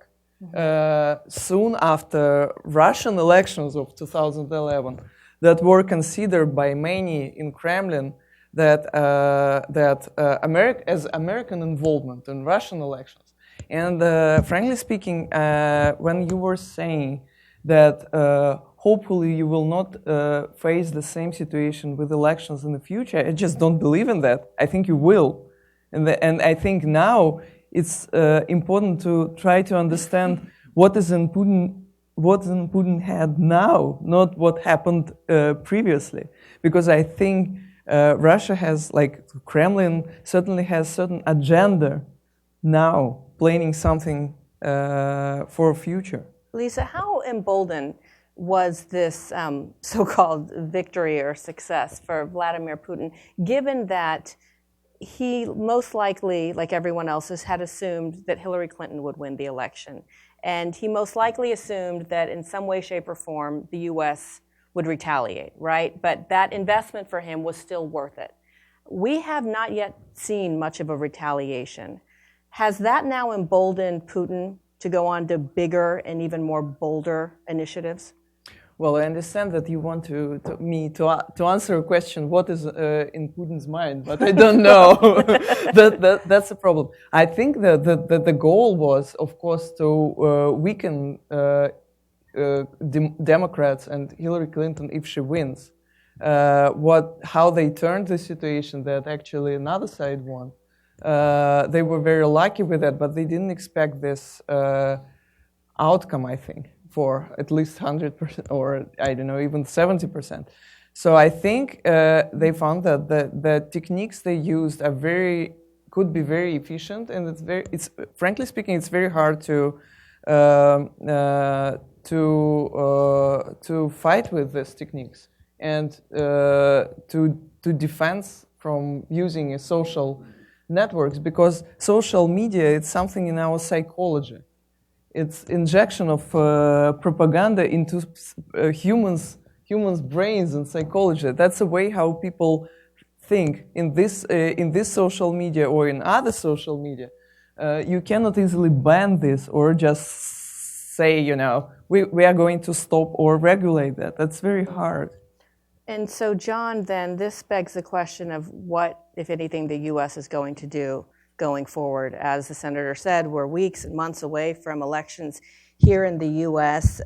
Soon after Russian elections of 2011, that were considered by many in Kremlin that as American involvement in Russian elections. And frankly speaking, when you were saying that hopefully you will not face the same situation with elections in the future, I just don't believe in that. I think you will. And I think now it's important to try to understand what is in Putin head now, not what happened previously. Because I think Russia has, like Kremlin, certainly has certain agenda now, planning something for a future. Lisa, how emboldened was this so-called victory or success for Vladimir Putin, given that he most likely, like everyone else, had assumed that Hillary Clinton would win the election. And he most likely assumed that in some way, shape, or form, the US would retaliate, right? But that investment for him was still worth it. We have not yet seen much of a retaliation. Has that now emboldened Putin to go on to bigger and even more bolder initiatives? Well, I understand that you want me to answer a question, what is in Putin's mind, but I don't know. That's a problem. I think that the goal was, of course, to weaken Democrats and Hillary Clinton if she wins. How they turned the situation that actually another side won. They were very lucky with that, but they didn't expect this outcome, I think, for at least 100% or I don't know, even 70%. So I think they found that the techniques they used could be very efficient, and it's frankly speaking, it's very hard to fight with these techniques and to defend from using social networks, because social media, it's something in our psychology. It's injection of propaganda into humans' brains and psychology. That's the way how people think in this social media or in other social media. You cannot easily ban this or just say, we are going to stop or regulate that. That's very hard. And so, John, then this begs the question of what, if anything, the U.S. is going to do going forward. As the senator said, we're weeks and months away from elections here in the U.S.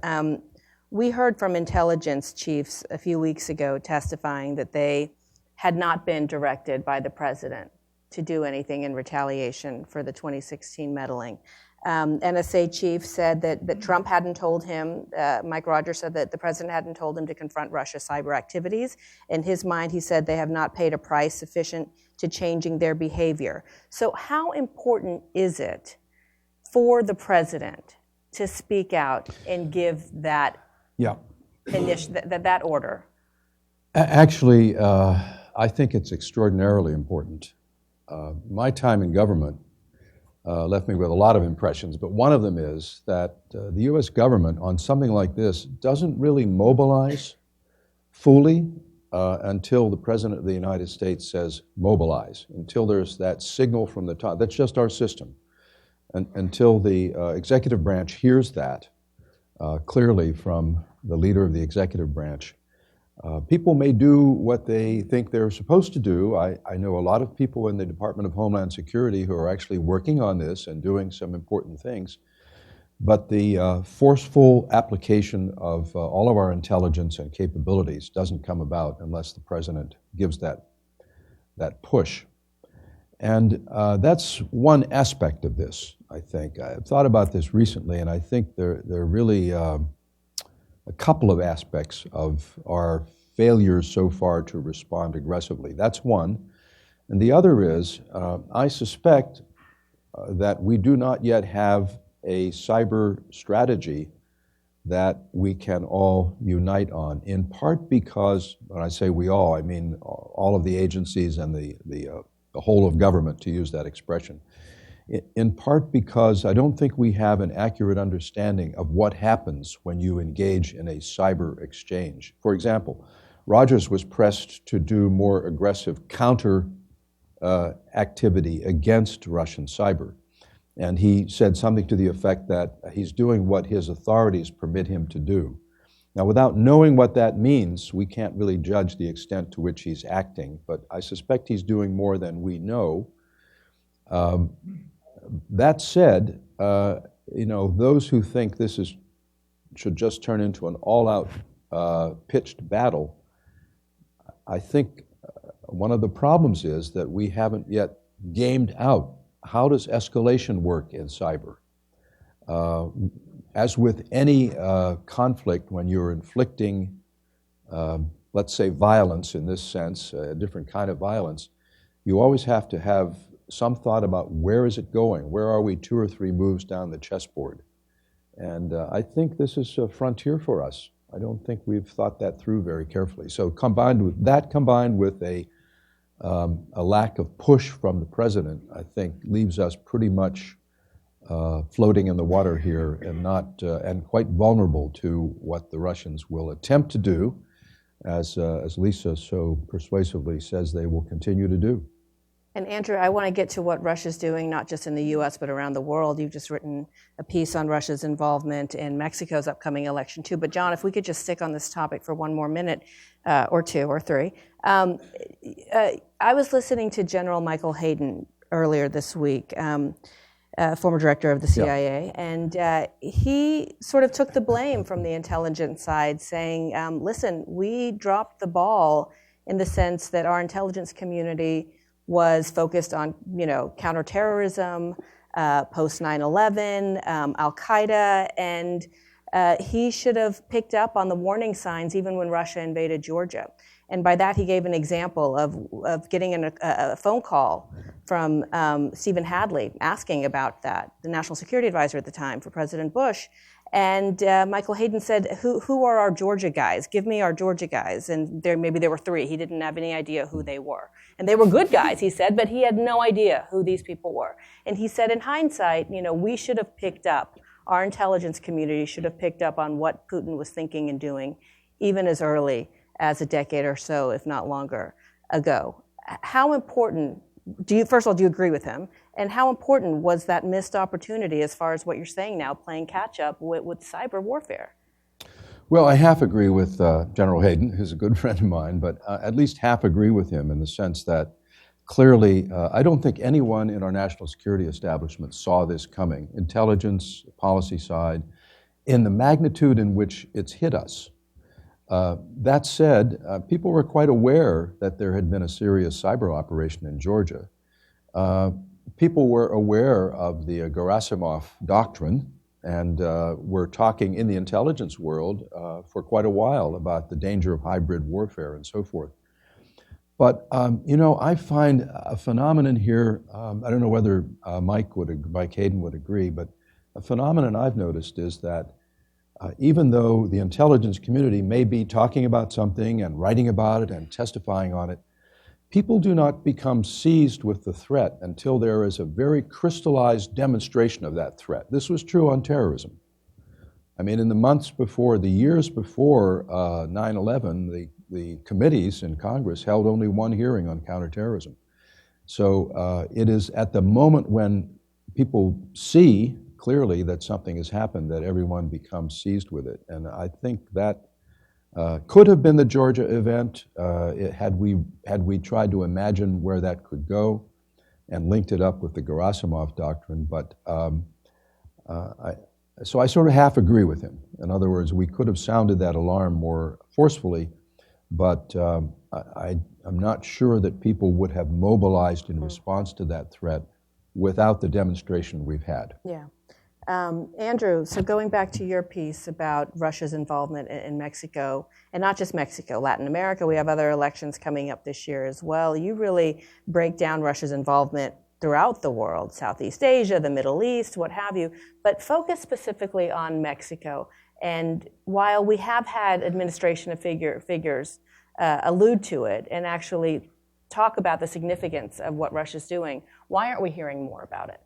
We heard from intelligence chiefs a few weeks ago testifying that they had not been directed by the president to do anything in retaliation for the 2016 meddling. NSA chief said that Trump hadn't told him, Mike Rogers said that the president hadn't told him to confront Russia's cyber activities. In his mind, he said they have not paid a price sufficient to changing their behavior. So how important is it for the president to speak out and give that that order? Actually, I think it's extraordinarily important. My time in government left me with a lot of impressions, but one of them is that the U.S. government on something like this doesn't really mobilize fully until the President of the United States says mobilize, until there's that signal from the top. That's just our system. Until the executive branch hears that clearly from the leader of the executive branch, people may do what they think they're supposed to do. I know a lot of people in the Department of Homeland Security who are actually working on this and doing some important things. But the forceful application of all of our intelligence and capabilities doesn't come about unless the president gives that push. And that's one aspect of this, I think. I've thought about this recently, and I think there are really a couple of aspects of our failures so far to respond aggressively. That's one. And the other is, I suspect that we do not yet have a cyber strategy that we can all unite on, in part because, when I say we all, I mean all of the agencies and the whole of government, to use that expression. In part because I don't think we have an accurate understanding of what happens when you engage in a cyber exchange. For example, Rogers was pressed to do more aggressive counter activity against Russian cyber. And he said something to the effect that he's doing what his authorities permit him to do. Now, without knowing what that means, we can't really judge the extent to which he's acting, but I suspect he's doing more than we know. That said, those who think this should just turn into an all-out pitched battle, I think one of the problems is that we haven't yet gamed out how does escalation work in cyber. As with any conflict, when you're inflicting, let's say, violence in this sense, a different kind of violence, you always have to have some thought about where is it going? Where are we 2 or 3 moves down the chessboard? And I think this is a frontier for us. I don't think we've thought that through very carefully. So combined with a lack of push from the president, I think leaves us pretty much floating in the water here and quite vulnerable to what the Russians will attempt to do, as Lisa so persuasively says they will continue to do. And Andrew, I want to get to what Russia's doing, not just in the US, but around the world. You've just written a piece on Russia's involvement in Mexico's upcoming election too. But John, if we could just stick on this topic for one more minute, or 2 or 3. I was listening to General Michael Hayden earlier this week, former director of the CIA, and he sort of took the blame from the intelligence side, saying, listen, we dropped the ball in the sense that our intelligence community was focused on, counterterrorism, post 9/11, Al-Qaeda, and he should have picked up on the warning signs even when Russia invaded Georgia. And by that, he gave an example of getting a phone call from Stephen Hadley asking about that, the national security advisor at the time for President Bush. And Michael Hayden said, who are our Georgia guys? Give me our Georgia guys. And maybe there were 3. He didn't have any idea who they were. And they were good guys, he said, but he had no idea who these people were. And he said, in hindsight, we should have picked up, our intelligence community should have picked up on what Putin was thinking and doing, even as early as a decade or so, if not longer, ago. How important, first of all, do you agree with him? And how important was that missed opportunity as far as what you're saying now, playing catch up with cyber warfare? Well, I half agree with General Hayden, who's a good friend of mine, but at least half agree with him in the sense that clearly, I don't think anyone in our national security establishment saw this coming, intelligence, policy side, in the magnitude in which it's hit us. That said, people were quite aware that there had been a serious cyber operation in Georgia. People were aware of the Gerizim doctrine and were talking in the intelligence world for quite a while about the danger of hybrid warfare and so forth. But, I find a phenomenon here, I don't know whether Mike Hayden would agree, but a phenomenon I've noticed is that even though the intelligence community may be talking about something and writing about it and testifying on it, people do not become seized with the threat until there is a very crystallized demonstration of that threat. This was true on terrorism. I mean, in the years before 9/11, the committees in Congress held only one hearing on counterterrorism. So it is at the moment when people see clearly that something has happened that everyone becomes seized with it. And I think that could have been the Georgia event had we tried to imagine where that could go and linked it up with the Gerasimov doctrine. But so I sort of half agree with him. In other words, we could have sounded that alarm more forcefully, but I'm not sure that people would have mobilized in response to that threat without the demonstration we've had. Yeah. Andrew, so going back to your piece about Russia's involvement in Mexico, and not just Mexico, Latin America, we have other elections coming up this year as well. You really break down Russia's involvement throughout the world, Southeast Asia, the Middle East, what have you, but focus specifically on Mexico. And while we have had administration figures allude to it and actually talk about the significance of what Russia's doing, why aren't we hearing more about it?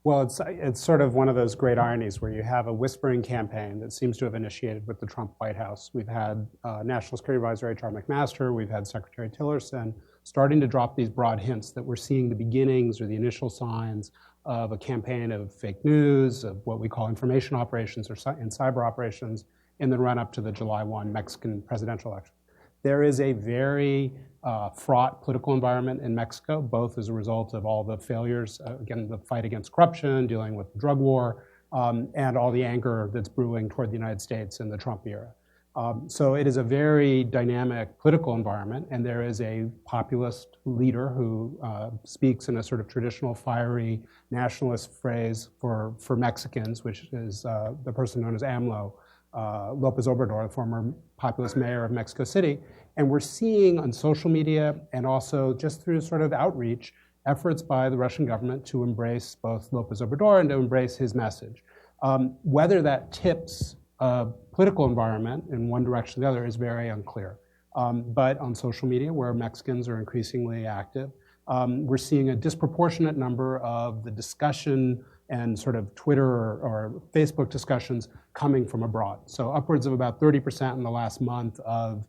Well, it's sort of one of those great ironies where you have a whispering campaign that seems to have initiated with the Trump White House. We've had National Security Advisor H.R. McMaster, we've had Secretary Tillerson starting to drop these broad hints that we're seeing the beginnings or the initial signs of a campaign of fake news, of what we call information operations or cyber operations in the run-up to the July 1 Mexican presidential election. There is a very fraught political environment in Mexico, both as a result of all the failures, again, the fight against corruption, dealing with the drug war, and all the anger that's brewing toward the United States in the Trump era. So it is a very dynamic political environment, and there is a populist leader who speaks in a sort of traditional fiery nationalist phrase for Mexicans, which is the person known as AMLO, Lopez Obrador, the former populist mayor of Mexico City. And we're seeing on social media and also just through sort of outreach efforts by the Russian government to embrace both Lopez Obrador and to embrace his message. Whether that tips a political environment in one direction or the other is very unclear. But on social media, where Mexicans are increasingly active, we're seeing a disproportionate number of the discussion and sort of Twitter or Facebook discussions coming from abroad. So upwards of about 30% in the last month of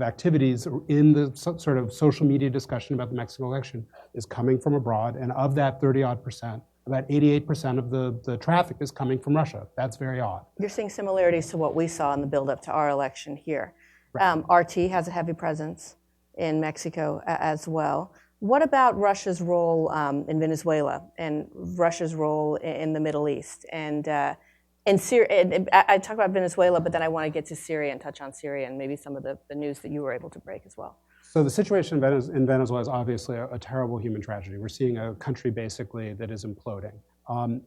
activities in the sort of social media discussion about the Mexican election is coming from abroad. And of that 30-odd%, about 88% of the traffic is coming from Russia. That's very odd. You're seeing similarities to what we saw in the build-up to our election here. Right. RT has a heavy presence in Mexico as well. What about Russia's role in Venezuela and Russia's role in the Middle East? And Syria, I talk about Venezuela, but then I want to get to Syria and touch on Syria and maybe some of the news that you were able to break as well. So the situation in Venezuela is obviously a terrible human tragedy. We're seeing a country basically that is imploding.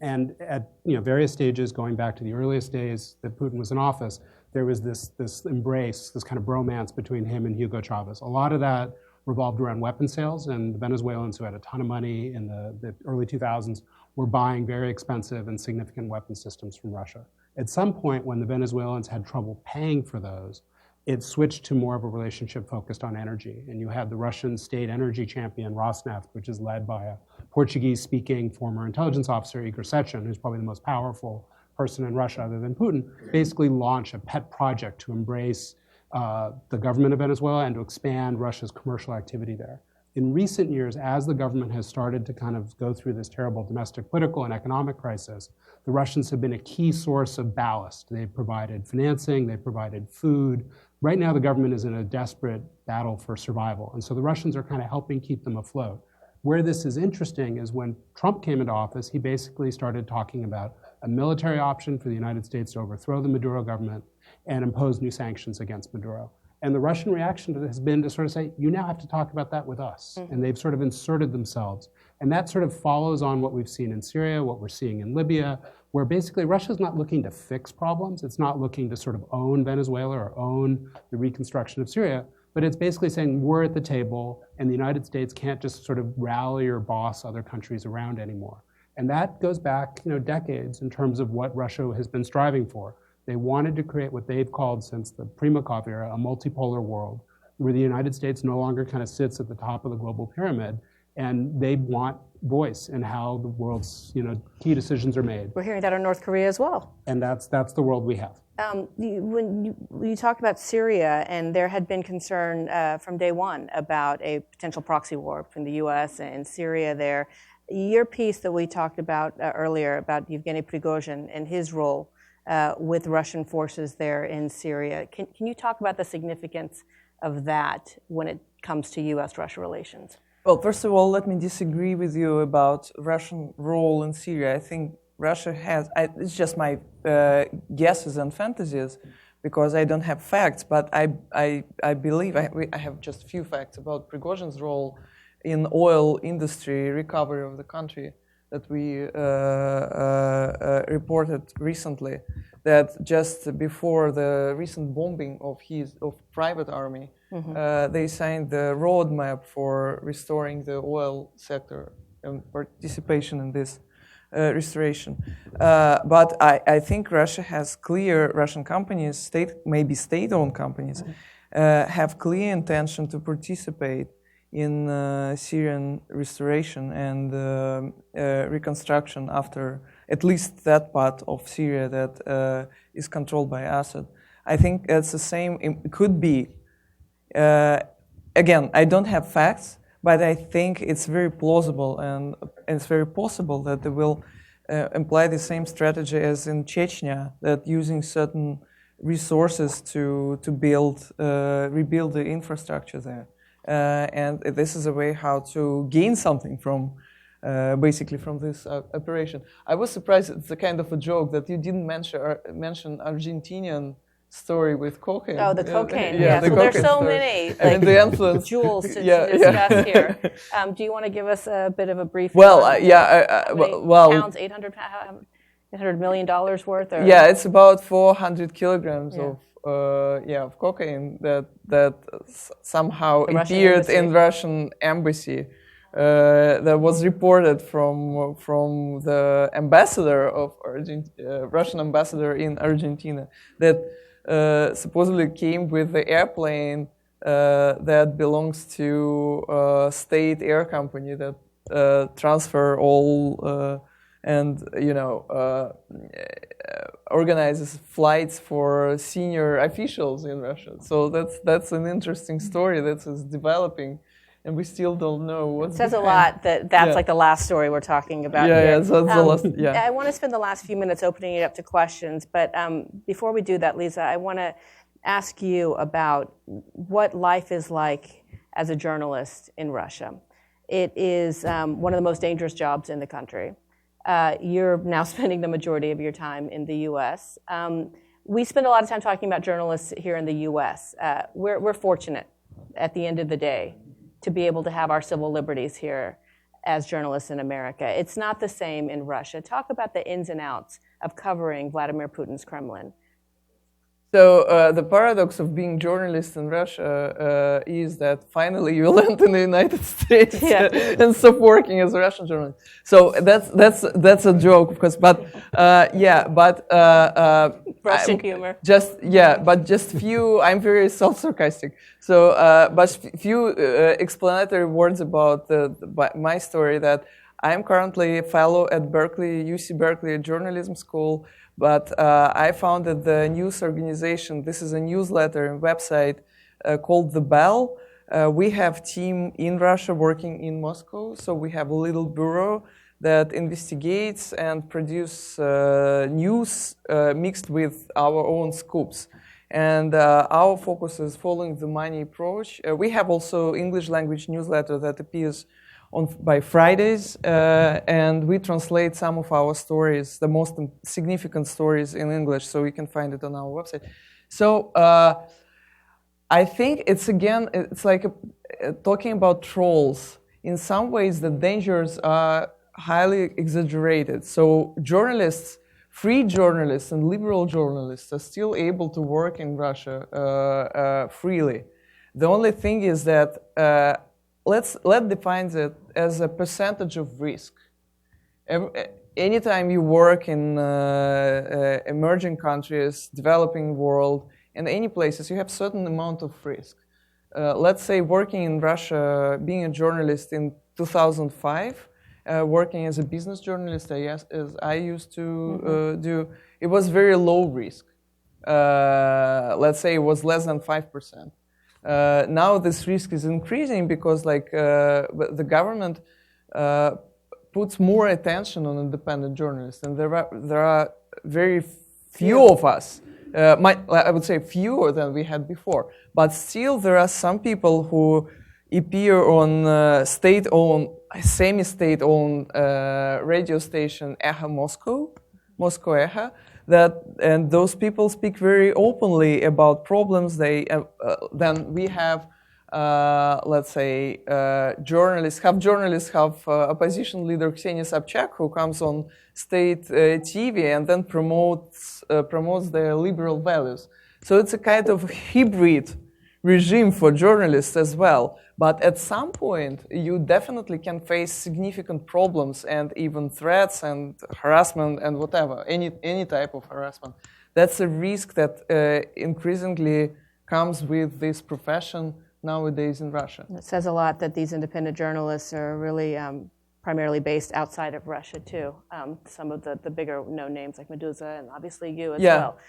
And at various stages, going back to the earliest days that Putin was in office, there was this embrace, this kind of bromance between him and Hugo Chavez. A lot of that revolved around weapon sales, and the Venezuelans who had a ton of money in the early 2000s were buying very expensive and significant weapon systems from Russia. At some point, when the Venezuelans had trouble paying for those, it switched to more of a relationship focused on energy. And you had the Russian state energy champion, Rosneft, which is led by a Portuguese-speaking former intelligence officer, Igor Sechin, who's probably the most powerful person in Russia other than Putin, basically launch a pet project to embrace the government of Venezuela and to expand Russia's commercial activity there. In recent years, as the government has started to kind of go through this terrible domestic political and economic crisis, the Russians have been a key source of ballast. They've provided financing, they've provided food. Right now, the government is in a desperate battle for survival. And so the Russians are kind of helping keep them afloat. Where this is interesting is when Trump came into office, he basically started talking about a military option for the United States to overthrow the Maduro government and impose new sanctions against Maduro. And the Russian reaction to this has been to sort of say, you now have to talk about that with us. Mm-hmm. And they've sort of inserted themselves. And that sort of follows on what we've seen in Syria, what we're seeing in Libya, where basically Russia's not looking to fix problems. It's not looking to sort of own Venezuela or own the reconstruction of Syria. But it's basically saying we're at the table and the United States can't just sort of rally or boss other countries around anymore. And that goes back, decades in terms of what Russia has been striving for. They wanted to create what they've called since the Primakov era, a multipolar world, where the United States no longer kind of sits at the top of the global pyramid, and they want voice in how the world's key decisions are made. We're hearing that in North Korea as well. And that's the world we have. When you talked about Syria, and there had been concern from day one about a potential proxy war between the U.S. and Syria there. Your piece that we talked about earlier about Yevgeny Prigozhin and his role with Russian forces there in Syria. Can you talk about the significance of that when it comes to U.S.-Russia relations? Well, first of all, let me disagree with you about Russian role in Syria. I think Russia has, it's just my guesses and fantasies because I don't have facts, but I believe, I have just a few facts about Prigozhin's role in oil industry recovery of the country that we reported recently, that just before the recent bombing of private army, they signed the roadmap for restoring the oil sector and participation in this restoration. But I think Russia has clear, Russian companies, maybe state-owned companies, have clear intention to participate in Syrian restoration and reconstruction after at least that part of Syria that is controlled by Assad. I think that's the same, it could be. Again, I don't have facts, but I think it's very plausible and it's very possible that they will employ the same strategy as in Chechnya, that using certain resources to rebuild the infrastructure there. And this is a way how to gain something from, basically from this operation. I was surprised, it's a kind of a joke that you didn't mention Argentinian story with cocaine. Oh, the cocaine, yeah. so there's so many like, the influence. jewels to discuss here. Do you want to give us a bit of a brief? Well, pounds, $800 million worth? Or? Yeah, it's about 400 kilograms of cocaine that somehow appeared in Russian embassy. That was reported from the ambassador of Russian ambassador in Argentina, that supposedly came with the airplane that belongs to a state air company that transfer all and organizes flights for senior officials in Russia. So that's an interesting story that is developing. And we still don't know what. It says a lot that's like the last story we're talking about here. Yeah, so that's the last, I want to spend the last few minutes opening it up to questions, but before we do that, Lisa, I want to ask you about what life is like as a journalist in Russia. It is one of the most dangerous jobs in the country. You're now spending the majority of your time in the U.S. We spend a lot of time talking about journalists here in the U.S. We're fortunate at the end of the day to be able to have our civil liberties here as journalists in America. It's not the same in Russia. Talk about the ins and outs of covering Vladimir Putin's Kremlin. So the paradox of being journalist in Russia is that finally you land in the United States and stop working as a Russian journalist. So that's a joke, of course. But Russian humor. Just few. I'm very self-sarcastic. So, but few explanatory words about my story. That I'm currently a fellow at UC Berkeley Journalism School. But I founded the news organization. This is a newsletter and website called The Bell. We have team in Russia working in Moscow. So we have a little bureau that investigates and produce news mixed with our own scoops. And our focus is following the money approach. We have also English language newsletter that appears by Fridays, and we translate some of our stories, the most significant stories in English, so you can find it on our website. So I think it's like talking about trolls. In some ways, the dangers are highly exaggerated. So journalists, free journalists and liberal journalists are still able to work in Russia freely. The only thing is that let's define it as a percentage of risk. Anytime you work in emerging countries, developing world, in any places, you have certain amount of risk. Let's say working in Russia, being a journalist in 2005, working as a business journalist, as I used to do, it was very low risk. Let's say it was less than 5%. Now this risk is increasing because the government puts more attention on independent journalists, and there are very few of us. I would say fewer than we had before, but still there are some people who appear on state-owned, semi-state-owned radio station Echo Moscow Echo. And those people speak very openly about problems. Then we have, let's say, journalists, have opposition leader Ksenia Sobchak, who comes on state TV and then promotes their liberal values. So it's a kind of hybrid regime for journalists as well. But at some point, you definitely can face significant problems and even threats and harassment and whatever, any type of harassment. That's a risk that increasingly comes with this profession nowadays in Russia. It says a lot that these independent journalists are really primarily based outside of Russia too. Some of the bigger known names like Medusa and obviously you as well.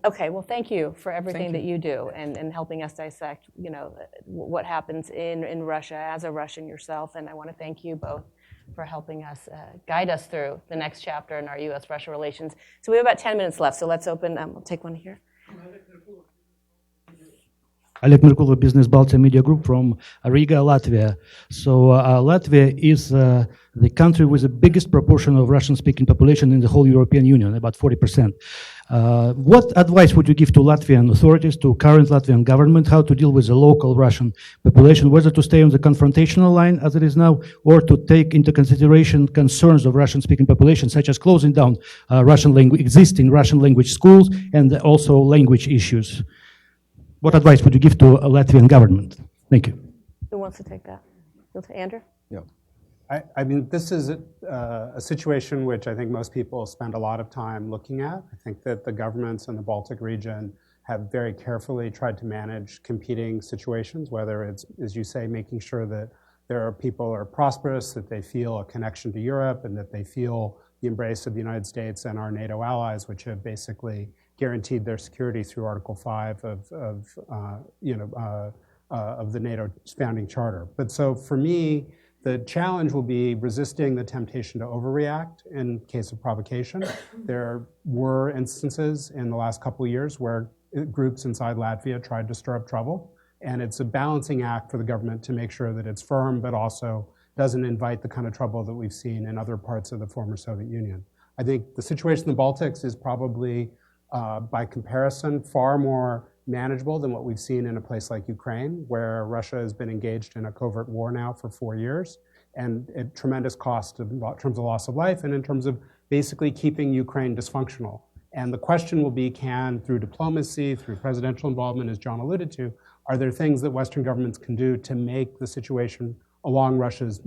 Okay, well, thank you for everything that you do and helping us dissect, what happens in Russia as a Russian yourself. And I want to thank you both for helping us guide us through the next chapter in our U.S.-Russia relations. So we have about 10 minutes left, so let's open. We'll take one here. Oleg Merkulov, Business Baltic Media Group from Riga, Latvia. So Latvia is the country with the biggest proportion of Russian-speaking population in the whole European Union, about 40%. What advice would you give to Latvian authorities, to current Latvian government, how to deal with the local Russian population, whether to stay on the confrontational line as it is now, or to take into consideration concerns of Russian-speaking population, such as closing down existing Russian language schools and also language issues? What advice would you give to a Latvian government? Thank you. Who wants to take that? Andrew? Yeah. I mean, this is a situation which I think most people spend a lot of time looking at. I think that the governments in the Baltic region have very carefully tried to manage competing situations, whether it's, as you say, making sure that there are people who are prosperous, that they feel a connection to Europe, and that they feel the embrace of the United States and our NATO allies, which have basically guaranteed their security through Article 5 of the NATO founding charter. But so for me, the challenge will be resisting the temptation to overreact in case of provocation. There were instances in the last couple of years where groups inside Latvia tried to stir up trouble, and it's a balancing act for the government to make sure that it's firm, but also doesn't invite the kind of trouble that we've seen in other parts of the former Soviet Union. I think the situation in the Baltics is probably by comparison, far more manageable than what we've seen in a place like Ukraine, where Russia has been engaged in a covert war now for 4 years, and at tremendous cost in terms of loss of life and in terms of basically keeping Ukraine dysfunctional. And the question will be, through diplomacy, through presidential involvement, as John alluded to, are there things that Western governments can do to make the situation along Russia's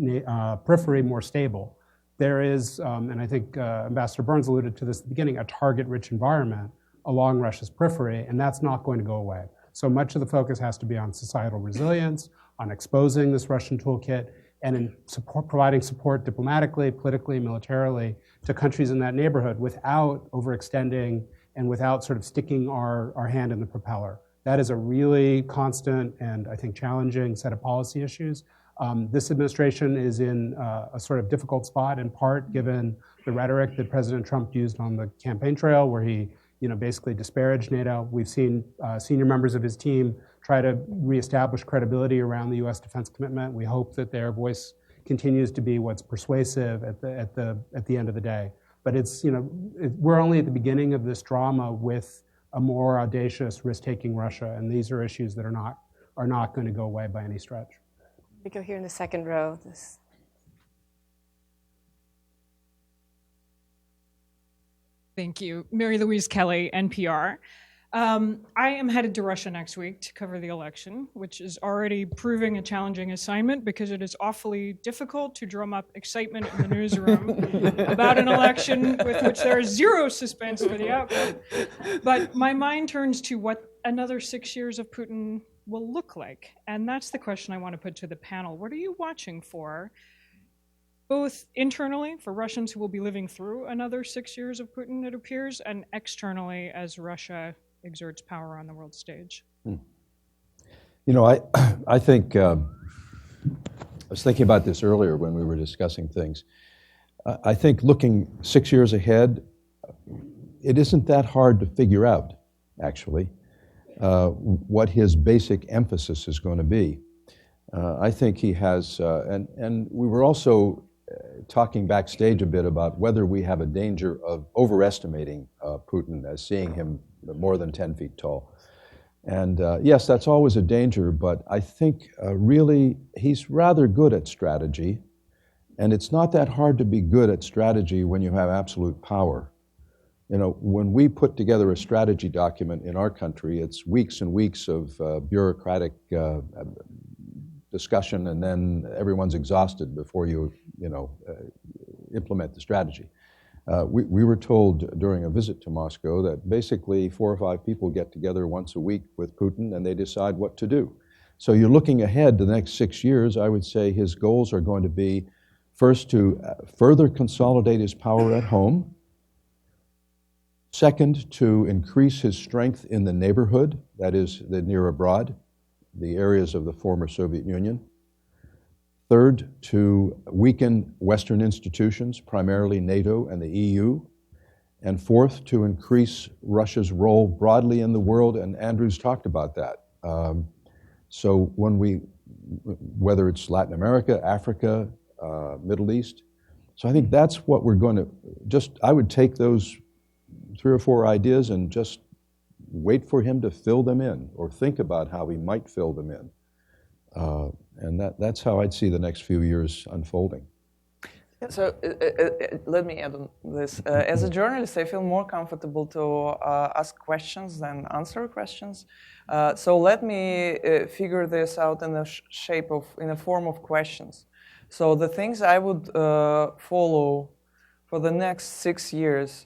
periphery more stable? There is, and I think Ambassador Burns alluded to this at the beginning, a target-rich environment along Russia's periphery, and that's not going to go away. So much of the focus has to be on societal resilience, on exposing this Russian toolkit, and in providing support diplomatically, politically, militarily to countries in that neighborhood without overextending and without sort of sticking our hand in the propeller. That is a really constant and I think challenging set of policy issues. This administration is in a sort of difficult spot, in part given the rhetoric that President Trump used on the campaign trail, where he basically disparaged NATO. We've seen senior members of his team try to reestablish credibility around the U.S. defense commitment. We hope that their voice continues to be what's persuasive at the end of the day. But we're only at the beginning of this drama with a more audacious, risk-taking Russia, and these are issues that are not going to go away by any stretch. We go here in the second row. Thank you. Mary Louise Kelly, NPR. I am headed to Russia next week to cover the election, which is already proving a challenging assignment because it is awfully difficult to drum up excitement in the newsroom about an election with which there is zero suspense for the outcome. But my mind turns to what another 6 years of Putin will look like. And that's the question I want to put to the panel. What are you watching for, both internally for Russians who will be living through another 6 years of Putin, it appears, and externally as Russia exerts power on the world stage? I think, I was thinking about this earlier when we were discussing things. I think looking 6 years ahead, it isn't that hard to figure out, actually, what his basic emphasis is going to be. I think he has, and we were also talking backstage a bit about whether we have a danger of overestimating Putin as seeing him more than 10 feet tall. And yes, that's always a danger, but I think really he's rather good at strategy, and it's not that hard to be good at strategy when you have absolute power. You know, when we put together a strategy document in our country, it's weeks and weeks of bureaucratic discussion, and then everyone's exhausted before you implement the strategy. We were told during a visit to Moscow that basically 4 or 5 people get together once a week with Putin and they decide what to do. So you're looking ahead to the next 6 years. I would say his goals are going to be, first, to further consolidate his power at home. Second, to increase his strength in the neighborhood, that is, the near abroad, the areas of the former Soviet Union. Third, to weaken Western institutions, primarily NATO and the EU. And fourth, to increase Russia's role broadly in the world, and Andrew's talked about that. So whether it's Latin America, Africa, Middle East, so I think that's what we're going to, I would take those 3 or 4 ideas and just wait for him to fill them in, or think about how he might fill them in. And that's how I'd see the next few years unfolding. So let me add on this. As a journalist, I feel more comfortable to ask questions than answer questions. So let me figure this out in a form of questions. So the things I would follow for the next 6 years.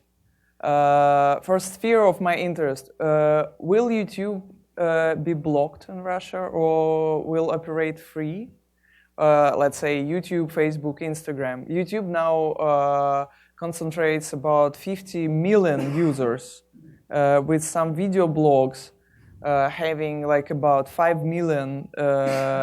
First, sphere of my interest. Will YouTube be blocked in Russia, or will operate free? Let's say YouTube, Facebook, Instagram. YouTube now concentrates about 50 million users, with some video blogs having like about 5 million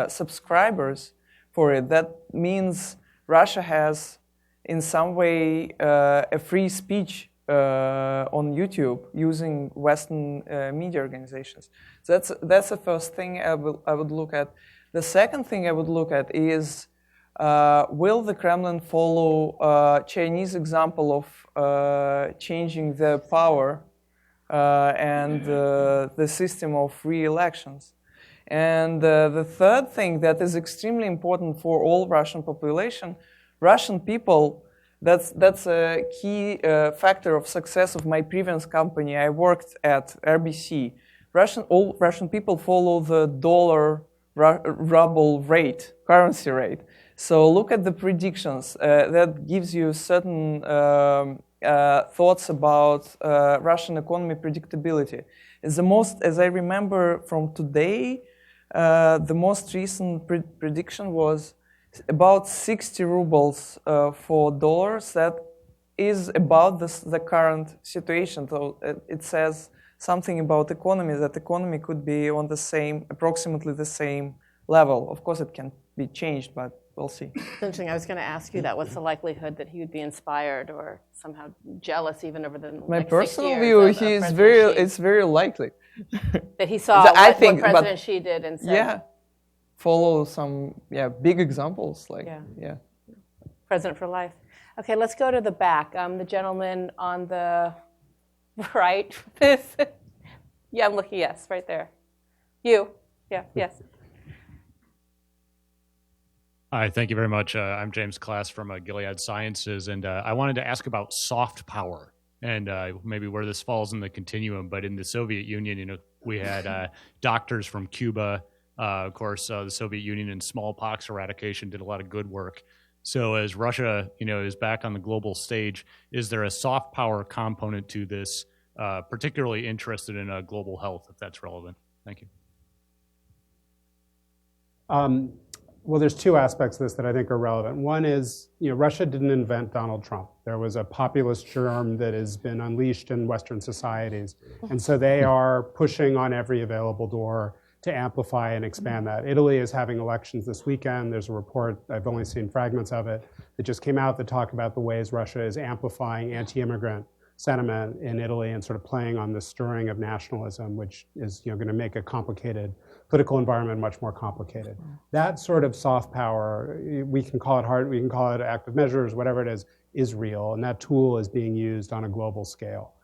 subscribers for it. That means Russia has, in some way, a free speech on YouTube using Western media organizations. So that's the first thing I would look at. The second thing I would look at is, will the Kremlin follow Chinese example of changing the power and the system of free elections? And the third thing that is extremely important for all Russian population, Russian people, that's a key factor of success of my previous company. I worked at RBC. All Russian people follow the dollar ruble rate, currency rate. So look at the predictions. That gives you certain thoughts about Russian economy predictability. As I remember from today, the most recent prediction was about 60 rubles for dollars. That is about the current situation. So it says something about economy, that economy could be on approximately the same level. Of course, it can be changed, but we'll see. It's interesting. I was going to ask you that. What's the likelihood that he would be inspired or somehow jealous even over the My next personal 6 years view, of it's very likely. That he saw what President Xi did and said. Yeah, follow some big examples President for life. Okay, let's go to the back. The gentleman on the right. Yeah, I'm looking. Yes, right there. You. Yeah. Yes. Hi, thank you very much. I'm James Klass from Gilead Sciences, and I wanted to ask about soft power and maybe where this falls in the continuum. But in the Soviet Union, we had doctors from Cuba. Of course, the Soviet Union in smallpox eradication did a lot of good work. So as Russia, is back on the global stage, is there a soft power component to this? Particularly interested in global health, if that's relevant. Thank you. Well, there's 2 aspects of this that I think are relevant. One is, Russia didn't invent Donald Trump. There was a populist germ that has been unleashed in Western societies. And so they are pushing on every available door to amplify and expand that. Italy is having elections this weekend. There's a report, I've only seen fragments of it, that just came out that talk about the ways Russia is amplifying anti-immigrant sentiment in Italy and sort of playing on the stirring of nationalism, which is going to make a complicated political environment much more complicated. That sort of soft power, we can call it hard, we can call it active measures, whatever it is real, and that tool is being used on a global scale.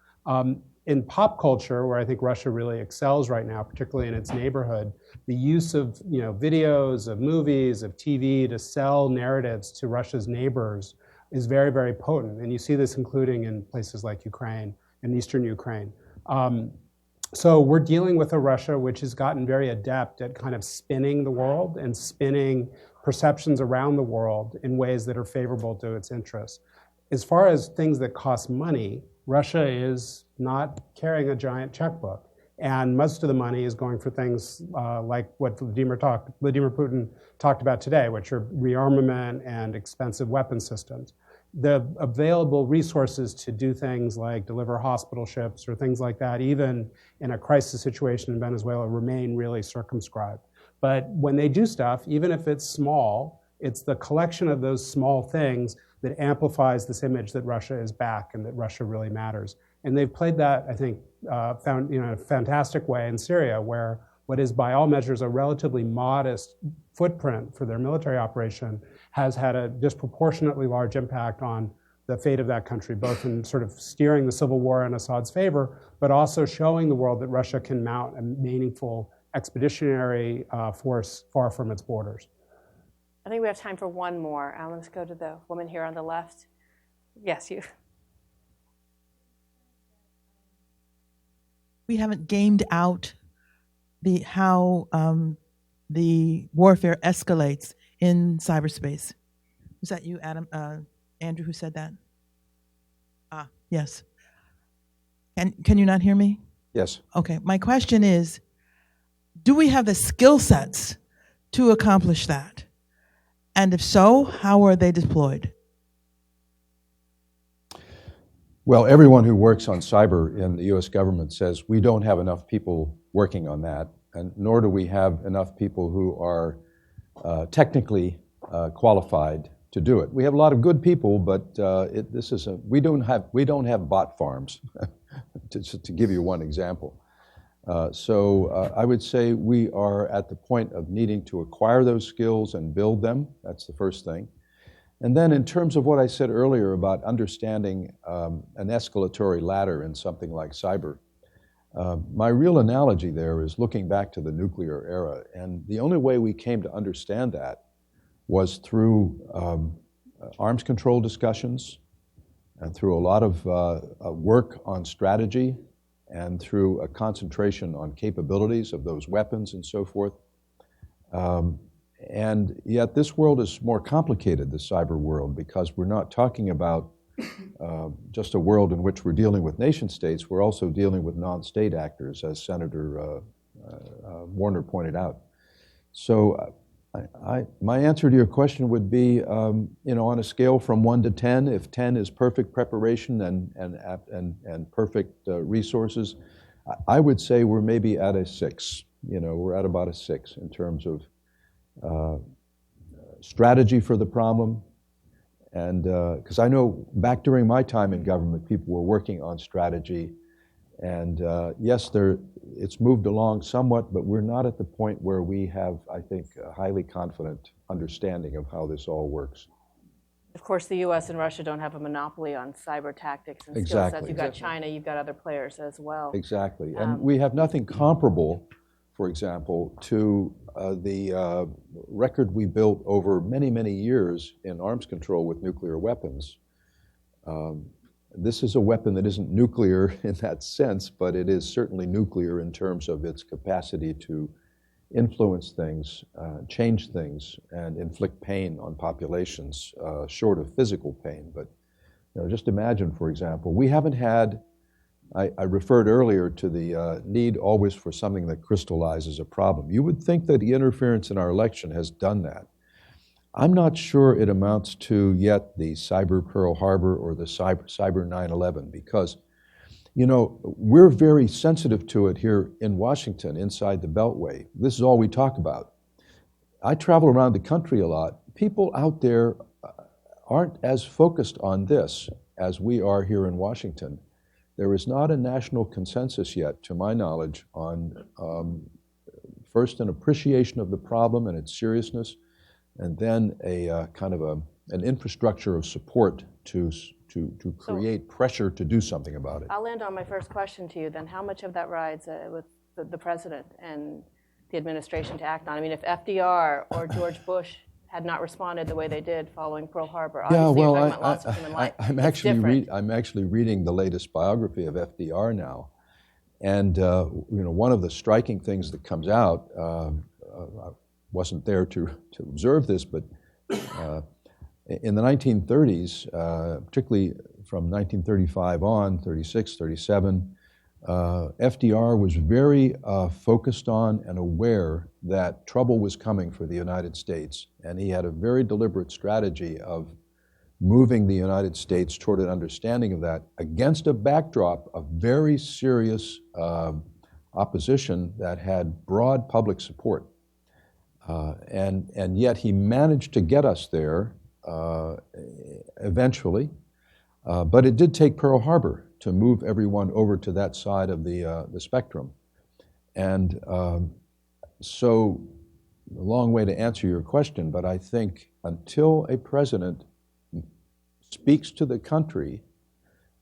In pop culture, where I think Russia really excels right now, particularly in its neighborhood, the use of videos, of movies, of TV to sell narratives to Russia's neighbors is very, very potent. And you see this including in places like Ukraine and eastern Ukraine. So we're dealing with a Russia which has gotten very adept at kind of spinning the world and spinning perceptions around the world in ways that are favorable to its interests. As far as things that cost money, Russia is not carrying a giant checkbook. And most of the money is going for things like what Vladimir Putin talked about today, which are rearmament and expensive weapon systems. The available resources to do things like deliver hospital ships or things like that, even in a crisis situation in Venezuela, remain really circumscribed. But when they do stuff, even if it's small, it's the collection of those small things that amplifies this image that Russia is back and that Russia really matters. And they've played that, I think, in a fantastic way in Syria, where what is by all measures a relatively modest footprint for their military operation has had a disproportionately large impact on the fate of that country, both in sort of steering the civil war in Assad's favor, but also showing the world that Russia can mount a meaningful expeditionary force far from its borders. I think we have time for one more. Let's go to the woman here on the left. Yes, you. We haven't gamed out how the warfare escalates in cyberspace. Was that you, Adam, Andrew, who said that? Yes. Can you not hear me? Yes. Okay. My question is, do we have the skill sets to accomplish that? And if so, how are they deployed? Well, everyone who works on cyber in the US government says we don't have enough people working on that, and nor do we have enough people who are technically qualified to do it. We have a lot of good people, but we don't have bot farms, to give you one example. So I would say we are at the point of needing to acquire those skills and build them. That's the first thing. And then in terms of what I said earlier about understanding an escalatory ladder in something like cyber, my real analogy there is looking back to the nuclear era. And the only way we came to understand that was through arms control discussions and through a lot of work on strategy and through a concentration on capabilities of those weapons and so forth. And yet this world is more complicated, the cyber world, because we're not talking about just a world in which we're dealing with nation states, we're also dealing with non-state actors, as Senator Warner pointed out. So my answer to your question would be, on a scale from 1 to 10, if 10 is perfect preparation and perfect resources, I would say we're maybe at a 6. We're at about a 6 in terms of strategy for the problem. And because I know back during my time in government, people were working on strategy. And yes, it's moved along somewhat, but we're not at the point where we have, I think, a highly confident understanding of how this all works. Of course, the U.S. and Russia don't have a monopoly on cyber tactics and skill sets. You've got China, you've got other players as well. Exactly. And we have nothing comparable, for example, to the record we built over many, many years in arms control with nuclear weapons. This is a weapon that isn't nuclear in that sense, but it is certainly nuclear in terms of its capacity to influence things, change things, and inflict pain on populations, short of physical pain. But just imagine, for example, we haven't had, I referred earlier to the need always for something that crystallizes a problem. You would think that the interference in our election has done that. I'm not sure it amounts to yet the cyber Pearl Harbor or the cyber 9/11, because, we're very sensitive to it here in Washington, inside the Beltway. This is all we talk about. I travel around the country a lot. People out there aren't as focused on this as we are here in Washington. There is not a national consensus yet, to my knowledge, on first an appreciation of the problem and its seriousness, and then a kind of an infrastructure of support to create pressure to do something about it. I'll land on my first question to you then. How much of that rides with the president and the administration to act on? I mean, if FDR or George Bush had not responded the way they did following Pearl Harbor. Yeah, Obviously, well, you're talking about loss of human life. I'm It's actually different. I'm actually reading the latest biography of FDR now, and one of the striking things that comes out. I wasn't there to observe this, but in the 1930s, particularly from 1935 on, 36, 37, FDR was very focused on and aware that trouble was coming for the United States, and he had a very deliberate strategy of moving the United States toward an understanding of that against a backdrop of very serious opposition that had broad public support. And yet he managed to get us there eventually, but it did take Pearl Harbor to move everyone over to that side of the spectrum. And so, a long way to answer your question, but I think until a president speaks to the country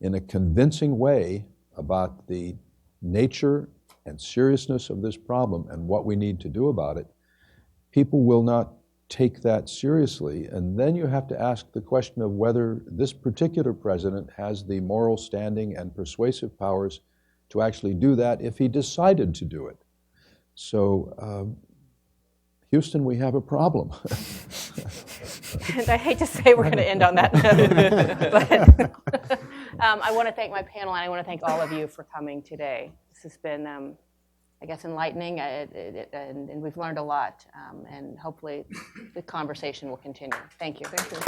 in a convincing way about the nature and seriousness of this problem and what we need to do about it, people will not take that seriously. And then you have to ask the question of whether this particular president has the moral standing and persuasive powers to actually do that if he decided to do it. So, Houston, we have a problem. And I hate to say we're going to end on that note, but I want to thank my panel, and I want to thank all of you for coming today. This has been, I guess, enlightening, and we've learned a lot, and hopefully the conversation will continue. Thank you. Thank you.